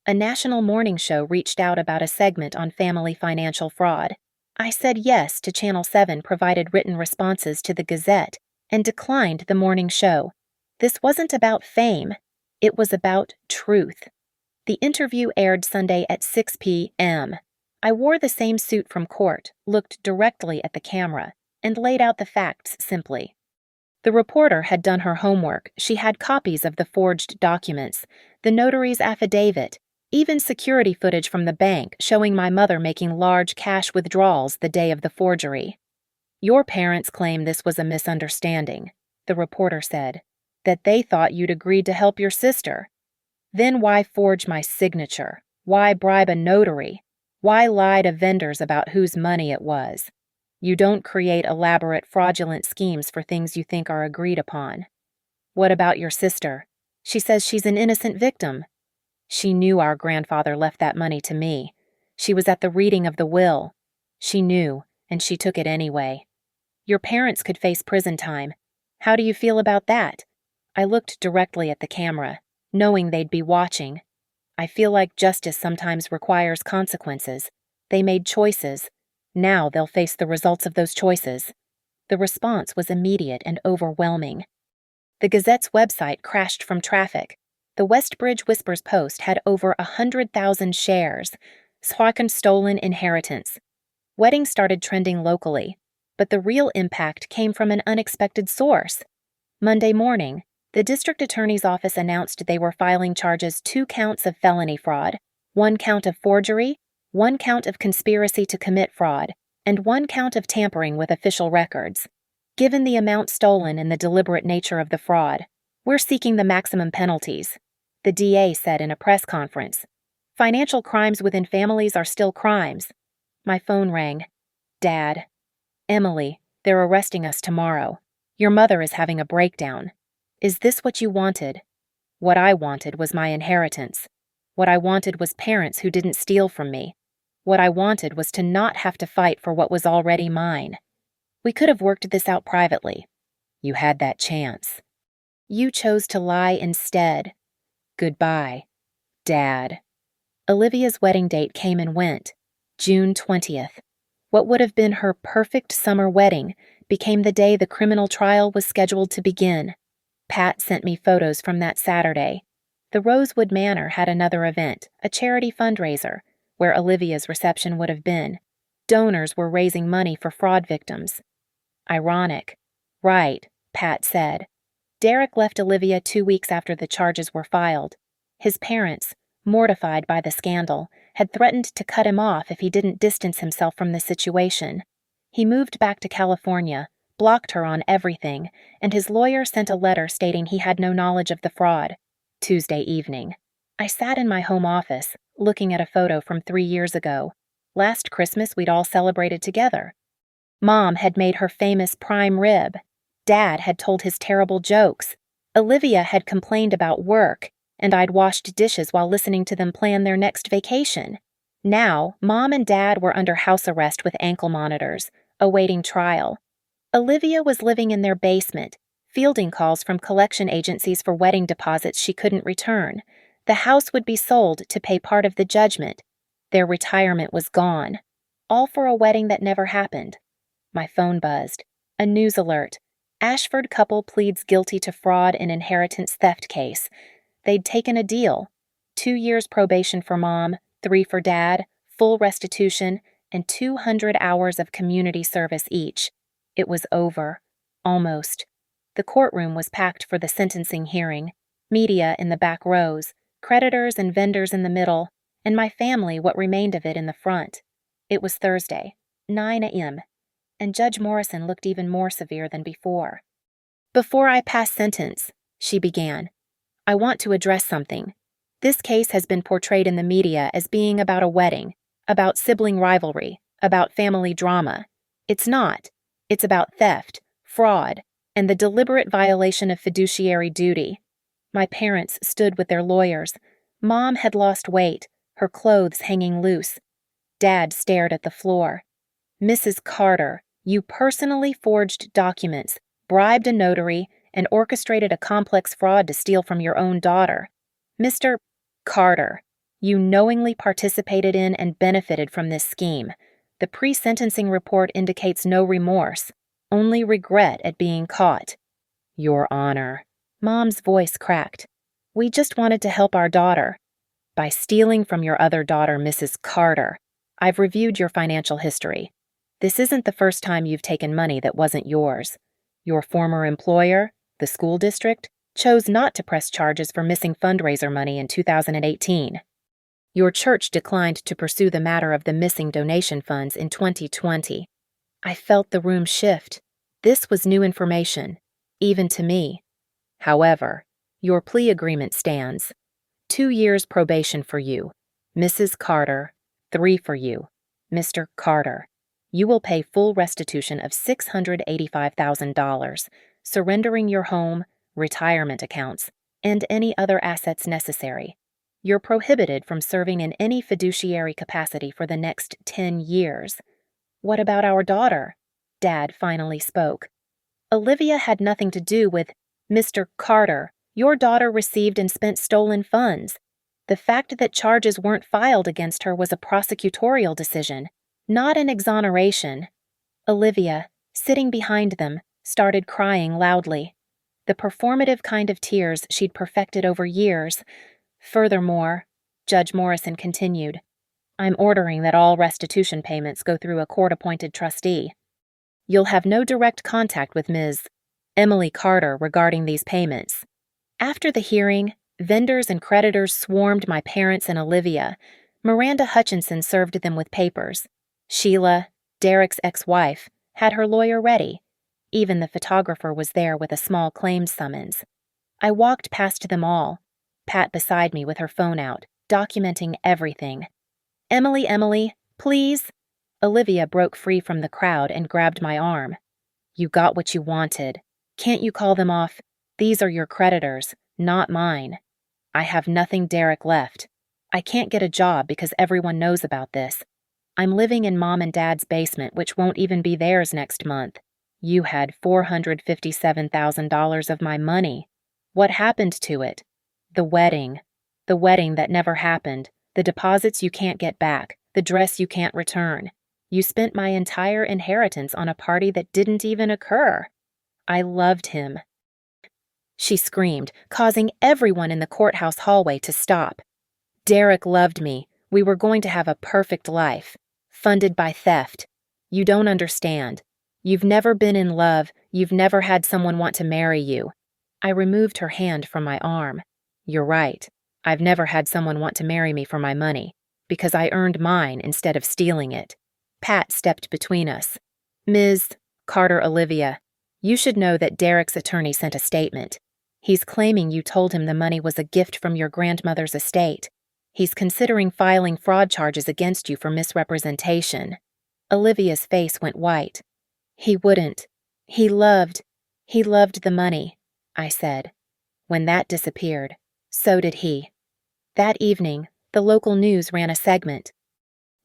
A national morning show reached out about a segment on family financial fraud. I said yes to Channel 7 provided written responses to the Gazette and declined the morning show. This wasn't about fame. It was about truth. The interview aired Sunday at 6 p.m. I wore the same suit from court, looked directly at the camera, and laid out the facts simply. The reporter had done her homework. She had copies of the forged documents, the notary's affidavit, even security footage from the bank showing my mother making large cash withdrawals the day of the forgery. Your parents claim this was a misunderstanding, the reporter said, that they thought you'd agreed to help your sister. Then why forge my signature? Why bribe a notary? Why lie to vendors about whose money it was? You don't create elaborate fraudulent schemes for things you think are agreed upon. What about your sister? She says she's an innocent victim. She knew our grandfather left that money to me. She was at the reading of the will. She knew, and she took it anyway. Your parents could face prison time. How do you feel about that? I looked directly at the camera, knowing they'd be watching. I feel like justice sometimes requires consequences. They made choices. Now they'll face the results of those choices. The response was immediate and overwhelming. The Gazette's website crashed from traffic. The Westbridge Whispers Post had over 100,000 shares. Swaken stolen inheritance. Wedding started trending locally, but the real impact came from an unexpected source. Monday morning, the district attorney's office announced they were filing charges 2 counts of felony fraud, 1 count of forgery, 1 count of conspiracy to commit fraud, and 1 count of tampering with official records. Given the amount stolen and the deliberate nature of the fraud, we're seeking the maximum penalties, the DA said in a press conference. Financial crimes within families are still crimes. My phone rang. Dad. Emily, they're arresting us tomorrow. Your mother is having a breakdown. Is this what you wanted? What I wanted was my inheritance. What I wanted was parents who didn't steal from me. What I wanted was to not have to fight for what was already mine. We could have worked this out privately. You had that chance. You chose to lie instead. Goodbye, Dad. Olivia's wedding date came and went. June 20th. What would have been her perfect summer wedding became the day the criminal trial was scheduled to begin. Pat sent me photos from that Saturday. The Rosewood Manor had another event, a charity fundraiser, where Olivia's reception would have been. Donors were raising money for fraud victims. Ironic. Right, Pat said. Derek left Olivia 2 weeks after the charges were filed. His parents, mortified by the scandal, had threatened to cut him off if he didn't distance himself from the situation. He moved back to California, blocked her on everything, and his lawyer sent a letter stating he had no knowledge of the fraud. Tuesday evening. I sat in my home office, looking at a photo from 3 years ago. Last Christmas we'd all celebrated together. Mom had made her famous prime rib. Dad had told his terrible jokes. Olivia had complained about work, and I'd washed dishes while listening to them plan their next vacation. Now, Mom and Dad were under house arrest with ankle monitors, awaiting trial. Olivia was living in their basement, fielding calls from collection agencies for wedding deposits she couldn't return. The house would be sold to pay part of the judgment. Their retirement was gone. All for a wedding that never happened. My phone buzzed. A news alert. Ashford couple pleads guilty to fraud and inheritance theft case. They'd taken a deal. 2 years probation for Mom, 3 for Dad, full restitution, and 200 hours of community service each. It was over. Almost. The courtroom was packed for the sentencing hearing. Media in the back rows, creditors and vendors in the middle, and my family, what remained of it, in the front. It was Thursday, 9 a.m., and Judge Morrison looked even more severe than before. Before I pass sentence, she began, I want to address something. This case has been portrayed in the media as being about a wedding, about sibling rivalry, about family drama. It's not. It's about theft, fraud, and the deliberate violation of fiduciary duty. My parents stood with their lawyers. Mom had lost weight, her clothes hanging loose. Dad stared at the floor. Mrs. Carter, you personally forged documents, bribed a notary, and orchestrated a complex fraud to steal from your own daughter. Mr. Carter, you knowingly participated in and benefited from this scheme. The pre-sentencing report indicates no remorse, only regret at being caught. Your Honor. Mom's voice cracked. We just wanted to help our daughter. By stealing from your other daughter, Mrs. Carter, I've reviewed your financial history. This isn't the first time you've taken money that wasn't yours. Your former employer, the school district, chose not to press charges for missing fundraiser money in 2018. Your church declined to pursue the matter of the missing donation funds in 2020. I felt the room shift. This was new information, even to me. However, your plea agreement stands. 2 years probation for you, Mrs. Carter, 3 for you, Mr. Carter. You will pay full restitution of $685,000, surrendering your home, retirement accounts, and any other assets necessary. You're prohibited from serving in any fiduciary capacity for the next 10 years. What about our daughter? Dad finally spoke. Olivia had nothing to do with Mr. Carter. Your daughter received and spent stolen funds. The fact that charges weren't filed against her was a prosecutorial decision, not an exoneration. Olivia, sitting behind them, started crying loudly. The performative kind of tears she'd perfected over years. Furthermore, Judge Morrison continued, I'm ordering that all restitution payments go through a court-appointed trustee. You'll have no direct contact with Ms. Emily Carter regarding these payments. After the hearing, vendors and creditors swarmed my parents and Olivia. Miranda Hutchinson served them with papers. Sheila, Derek's ex-wife, had her lawyer ready. Even the photographer was there with a small claims summons. I walked past them all, Pat beside me with her phone out, documenting everything. Emily, please. Olivia broke free from the crowd and grabbed my arm. You got what you wanted. Can't you call them off? These are your creditors, not mine. I have nothing Derek left. I can't get a job because everyone knows about this. I'm living in Mom and Dad's basement, which won't even be theirs next month. You had $457,000 of my money. What happened to it? The wedding that never happened, the deposits you can't get back, the dress you can't return. You spent my entire inheritance on a party that didn't even occur. I loved him. She screamed, causing everyone in the courthouse hallway to stop. Derek loved me. We were going to have a perfect life. Funded by theft. You don't understand. You've never been in love. You've never had someone want to marry you. I removed her hand from my arm. You're right. I've never had someone want to marry me for my money, because I earned mine instead of stealing it. Pat stepped between us. Ms. Carter Olivia, you should know that Derek's attorney sent a statement. He's claiming you told him the money was a gift from your grandmother's estate. He's considering filing fraud charges against you for misrepresentation. Olivia's face went white. He wouldn't. He loved the money, I said. When that disappeared, so did he. That evening, the local news ran a segment.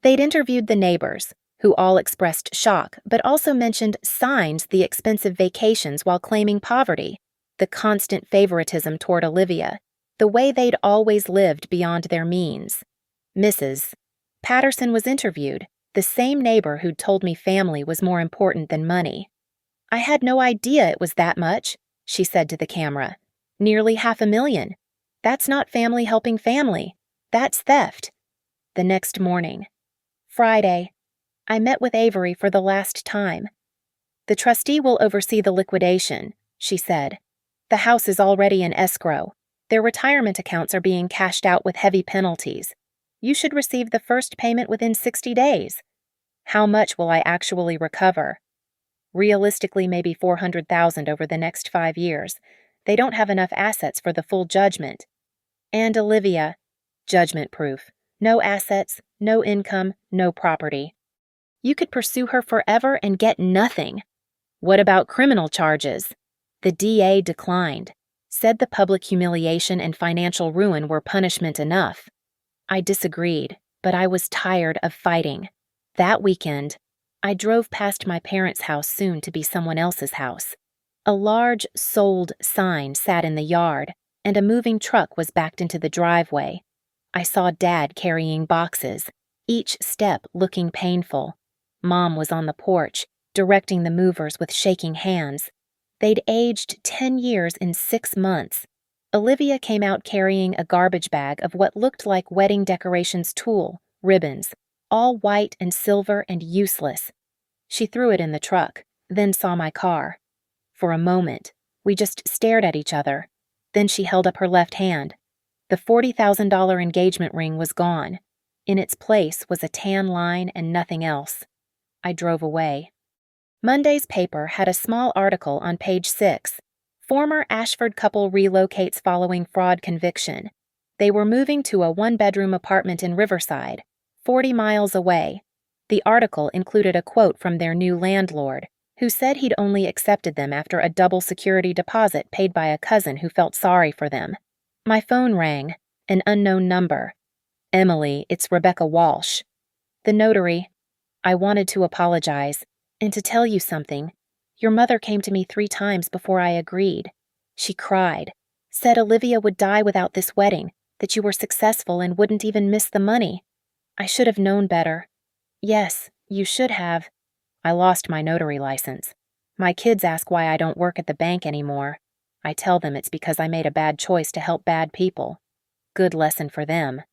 They'd interviewed the neighbors, who all expressed shock but also mentioned signs the expensive vacations while claiming poverty, the constant favoritism toward Olivia, the way they'd always lived beyond their means. Mrs. Patterson was interviewed, the same neighbor who'd told me family was more important than money. I had no idea it was that much, she said to the camera. Nearly $500,000. That's not family helping family. That's theft. The next morning, Friday, I met with Avery for the last time. The trustee will oversee the liquidation, she said. The house is already in escrow. Their retirement accounts are being cashed out with heavy penalties. You should receive the first payment within 60 days. How much will I actually recover? Realistically, maybe $400,000 over the next 5 years. They don't have enough assets for the full judgment. And Olivia, judgment proof. No assets, no income, no property. You could pursue her forever and get nothing. What about criminal charges? The DA declined, said the public humiliation and financial ruin were punishment enough. I disagreed, but I was tired of fighting. That weekend, I drove past my parents' house soon to be someone else's house. A large "Sold" sign sat in the yard, and a moving truck was backed into the driveway. I saw Dad carrying boxes, each step looking painful. Mom was on the porch, directing the movers with shaking hands. They'd aged 10 years in 6 months. Olivia came out carrying a garbage bag of what looked like wedding decorations tulle, ribbons, all white and silver and useless. She threw it in the truck, then saw my car. For a moment, we just stared at each other. Then she held up her left hand. The $40,000 engagement ring was gone. In its place was a tan line and nothing else. I drove away. Monday's paper had a small article on page 6. Former Ashford couple relocates following fraud conviction. They were moving to a one-bedroom apartment in Riverside, 40 miles away. The article included a quote from their new landlord, who said he'd only accepted them after a double security deposit paid by a cousin who felt sorry for them. My phone rang. An unknown number. "Emily, it's Rebecca Walsh." The notary. "I wanted to apologize, and to tell you something. Your mother came to me 3 times before I agreed. She cried, said Olivia would die without this wedding, that you were successful and wouldn't even miss the money. I should have known better." "Yes, you should have." I lost my notary license. My kids ask why I don't work at the bank anymore. I tell them it's because I made a bad choice to help bad people. Good lesson for them.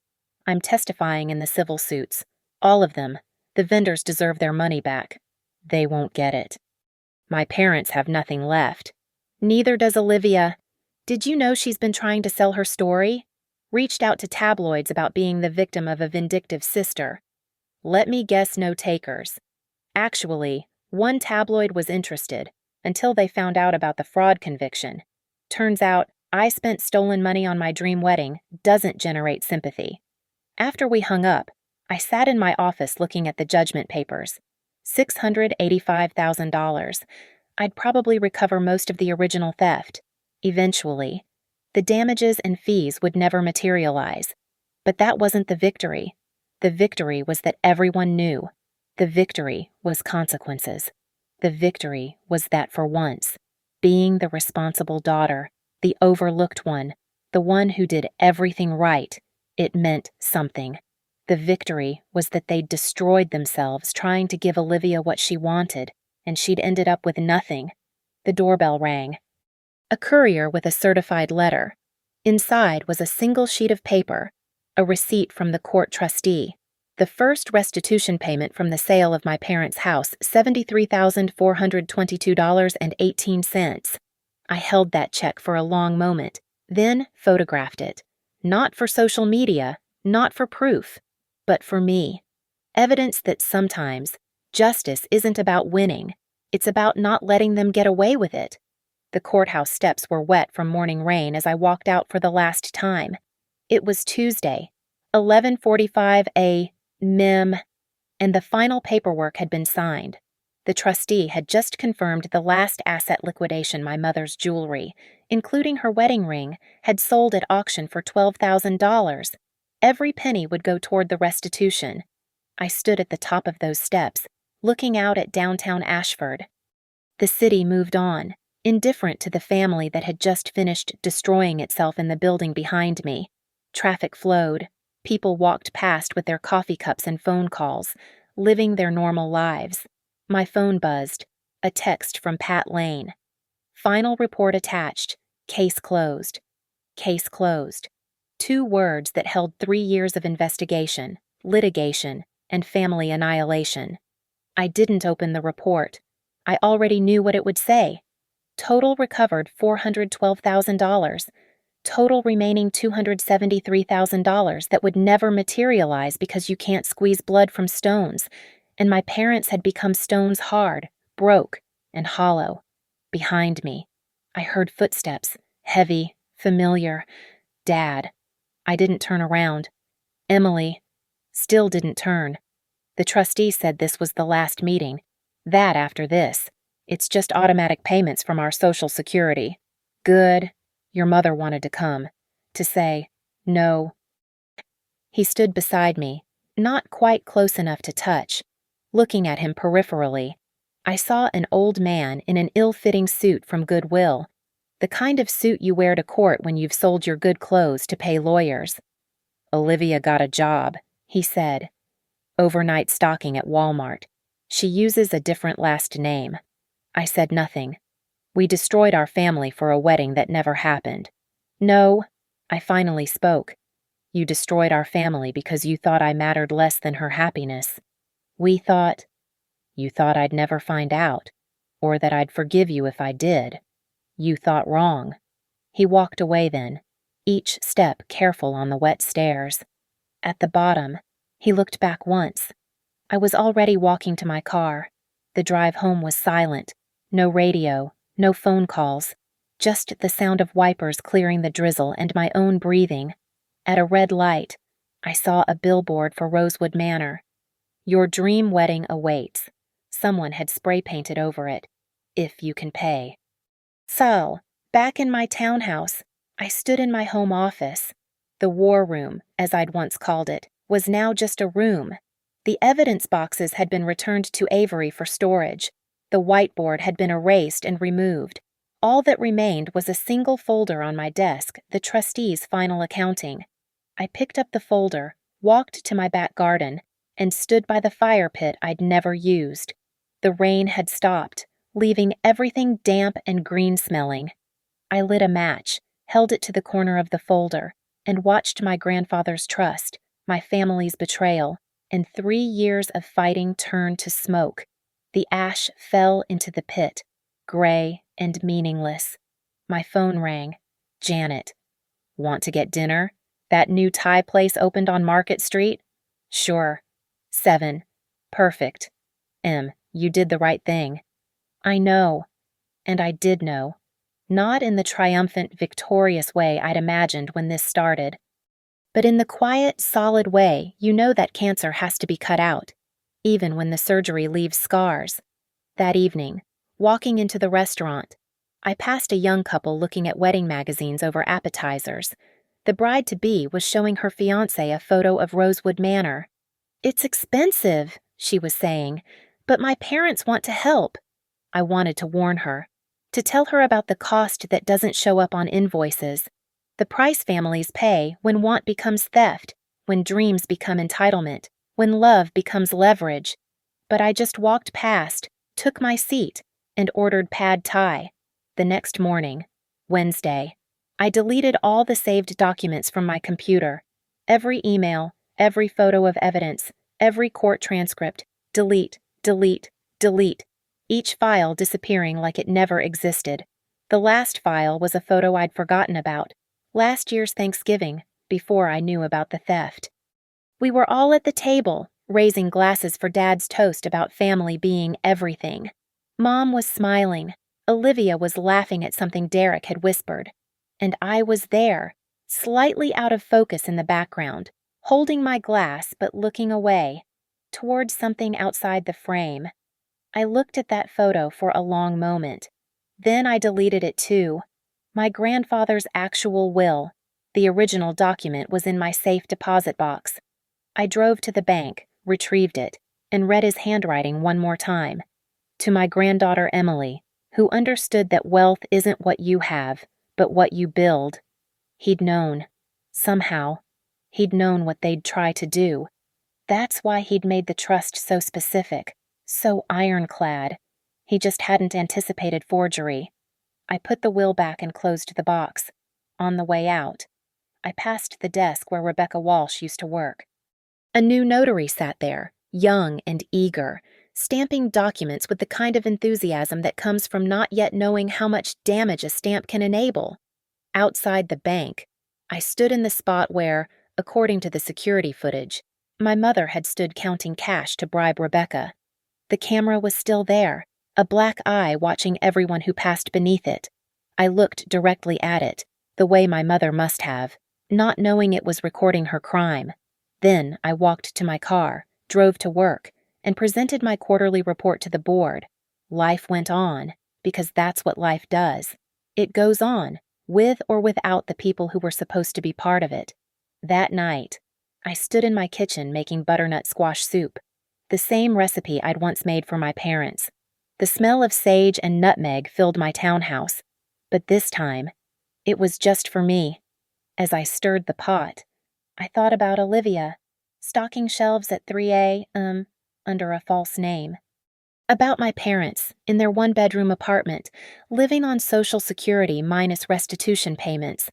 I'm testifying in the civil suits. All of them. The vendors deserve their money back. They won't get it. My parents have nothing left. Neither does Olivia. Did you know she's been trying to sell her story? Reached out to tabloids about being the victim of a vindictive sister. Let me guess, no takers. Actually, one tabloid was interested, until they found out about the fraud conviction. Turns out, I spent stolen money on my dream wedding doesn't generate sympathy. After we hung up, I sat in my office looking at the judgment papers. $685,000. I'd probably recover most of the original theft. Eventually. The damages and fees would never materialize. But that wasn't the victory. The victory was that everyone knew. The victory was consequences. The victory was that for once, being the responsible daughter, the overlooked one, the one who did everything right, it meant something. The victory was that they'd destroyed themselves trying to give Olivia what she wanted, and she'd ended up with nothing. The doorbell rang. A courier with a certified letter. Inside was a single sheet of paper, a receipt from the court trustee. The first restitution payment from the sale of my parents' house, $73,422.18. I held that check for a long moment, then photographed it. Not for social media, not for proof, but for me. Evidence that sometimes justice isn't about winning, it's about not letting them get away with it. The courthouse steps were wet from morning rain as I walked out for the last time. It was Tuesday, 11:45 a.m., and the final paperwork had been signed. The trustee had just confirmed the last asset liquidation my mother's jewelry, including her wedding ring, had sold at auction for $12,000. Every penny would go toward the restitution. I stood at the top of those steps, looking out at downtown Ashford. The city moved on, indifferent to the family that had just finished destroying itself in the building behind me. Traffic flowed. People walked past with their coffee cups and phone calls, living their normal lives. My phone buzzed. A text from Pat Lane. Final report attached. Case closed. Case closed. 2 words that held 3 years of investigation, litigation, and family annihilation. I didn't open the report. I already knew what it would say. Total recovered $412,000. Total remaining $273,000 that would never materialize because you can't squeeze blood from stones, and my parents had become stones hard, broke, and hollow. Behind me, I heard footsteps, heavy, familiar. Dad. I didn't turn around. Emily still didn't turn. The trustee said this was the last meeting. That after this, it's just automatic payments from our Social Security. Good. Your mother wanted to come. To say, no. He stood beside me, not quite close enough to touch, looking at him peripherally. I saw an old man in an ill-fitting suit from Goodwill, the kind of suit you wear to court when you've sold your good clothes to pay lawyers. "Olivia got a job," he said. "Overnight stocking at Walmart. She uses a different last name." I said nothing. We destroyed our family for a wedding that never happened. "No," I finally spoke. "You destroyed our family because you thought I mattered less than her happiness. We thought— You thought I'd never find out, or that I'd forgive you if I did. You thought wrong." He walked away then, each step careful on the wet stairs. At the bottom, he looked back once. I was already walking to my car. The drive home was silent. No radio, no phone calls, just the sound of wipers clearing the drizzle and my own breathing. At a red light, I saw a billboard for Rosewood Manor. "Your dream wedding awaits." Someone had spray painted over it. "If you can pay." So, back in my townhouse, I stood in my home office. The war room, as I'd once called it, was now just a room. The evidence boxes had been returned to Avery for storage. The whiteboard had been erased and removed. All that remained was a single folder on my desk, the trustee's final accounting. I picked up the folder, walked to my back garden, and stood by the fire pit I'd never used. The rain had stopped, leaving everything damp and green-smelling. I lit a match, held it to the corner of the folder, and watched my grandfather's trust, my family's betrayal, and 3 years of fighting turn to smoke. The ash fell into the pit, gray and meaningless. My phone rang. Janet. "Want to get dinner? That new Thai place opened on Market Street?" "Sure." 7. "Perfect. You did the right thing." I know. And I did know. Not in the triumphant, victorious way I'd imagined when this started, but in the quiet, solid way you know that cancer has to be cut out, even when the surgery leaves scars. That evening, walking into the restaurant, I passed a young couple looking at wedding magazines over appetizers. The bride-to-be was showing her fiancé a photo of Rosewood Manor. "It's expensive," she was saying, "but my parents want to help." I wanted to warn her, to tell her about the cost that doesn't show up on invoices, the price families pay when want becomes theft, when dreams become entitlement, when love becomes leverage. But I just walked past, took my seat, and ordered pad thai. The next morning, Wednesday, I deleted all the saved documents from my computer. Every email, every photo of evidence, every court transcript, delete, delete, delete. Each file disappearing like it never existed. The last file was a photo I'd forgotten about, last year's Thanksgiving, before I knew about the theft. We were all at the table, raising glasses for Dad's toast about family being everything. Mom was smiling. Olivia was laughing at something Derek had whispered. And I was there, slightly out of focus in the background, holding my glass but looking away, towards something outside the frame. I looked at that photo for a long moment. Then I deleted it too. My grandfather's actual will. The original document was in my safe deposit box. I drove to the bank, retrieved it, and read his handwriting one more time. To my granddaughter Emily, who understood that wealth isn't what you have, but what you build. He'd known. Somehow. He'd known what they'd try to do. That's why he'd made the trust so specific. So ironclad. He just hadn't anticipated forgery. I put the will back and closed the box. On the way out, I passed the desk where Rebecca Walsh used to work. A new notary sat there, young and eager, stamping documents with the kind of enthusiasm that comes from not yet knowing how much damage a stamp can enable. Outside the bank, I stood in the spot where, according to the security footage, my mother had stood counting cash to bribe Rebecca. The camera was still there, a black eye watching everyone who passed beneath it. I looked directly at it, the way my mother must have, not knowing it was recording her crime. Then I walked to my car, drove to work, and presented my quarterly report to the board. Life went on, because that's what life does. It goes on, with or without the people who were supposed to be part of it. That night, I stood in my kitchen making butternut squash soup, the same recipe I'd once made for my parents. The smell of sage and nutmeg filled my townhouse, but this time, it was just for me. As I stirred the pot, I thought about Olivia, stocking shelves at 3A, under a false name. About my parents, in their one-bedroom apartment, living on Social Security minus restitution payments.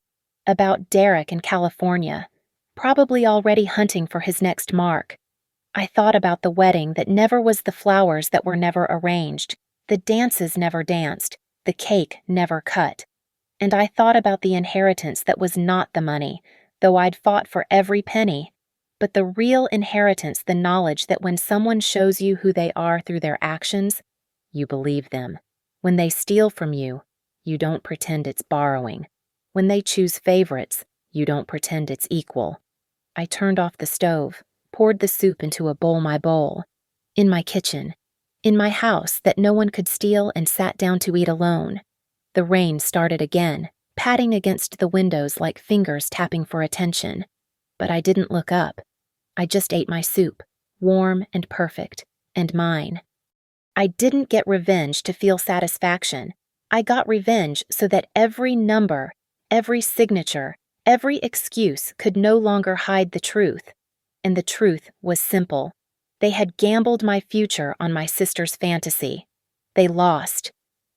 About Derek in California, probably already hunting for his next mark. I thought about the wedding that never was, the flowers that were never arranged, the dances never danced, the cake never cut. And I thought about the inheritance that was not the money, though I'd fought for every penny, but the real inheritance, the knowledge that when someone shows you who they are through their actions, you believe them. When they steal from you, you don't pretend it's borrowing. When they choose favorites, you don't pretend it's equal. I turned off the stove, poured the soup into a bowl, my bowl. In my kitchen, in my house that no one could steal, and sat down to eat alone. The rain started again, patting against the windows like fingers tapping for attention. But I didn't look up. I just ate my soup, warm and perfect, and mine. I didn't get revenge to feel satisfaction. I got revenge so that every number, every signature, every excuse could no longer hide the truth. And the truth was simple. They had gambled my future on my sister's fantasy. They lost.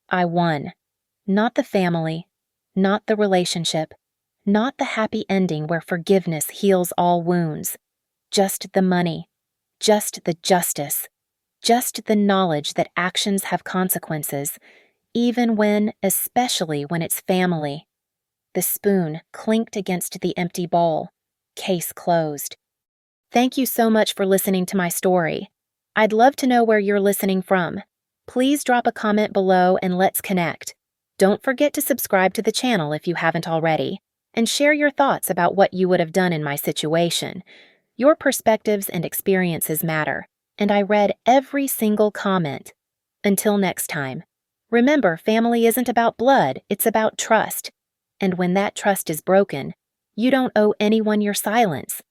I won. Not the family, not the relationship, not the happy ending where forgiveness heals all wounds. Just the money, just the justice, just the knowledge that actions have consequences, even when, especially when it's family. The spoon clinked against the empty bowl. Case closed. Thank you so much for listening to my story. I'd love to know where you're listening from. Please drop a comment below and let's connect. Don't forget to subscribe to the channel if you haven't already, and share your thoughts about what you would have done in my situation. Your perspectives and experiences matter, and I read every single comment. Until next time, remember, family isn't about blood, it's about trust. And when that trust is broken, you don't owe anyone your silence.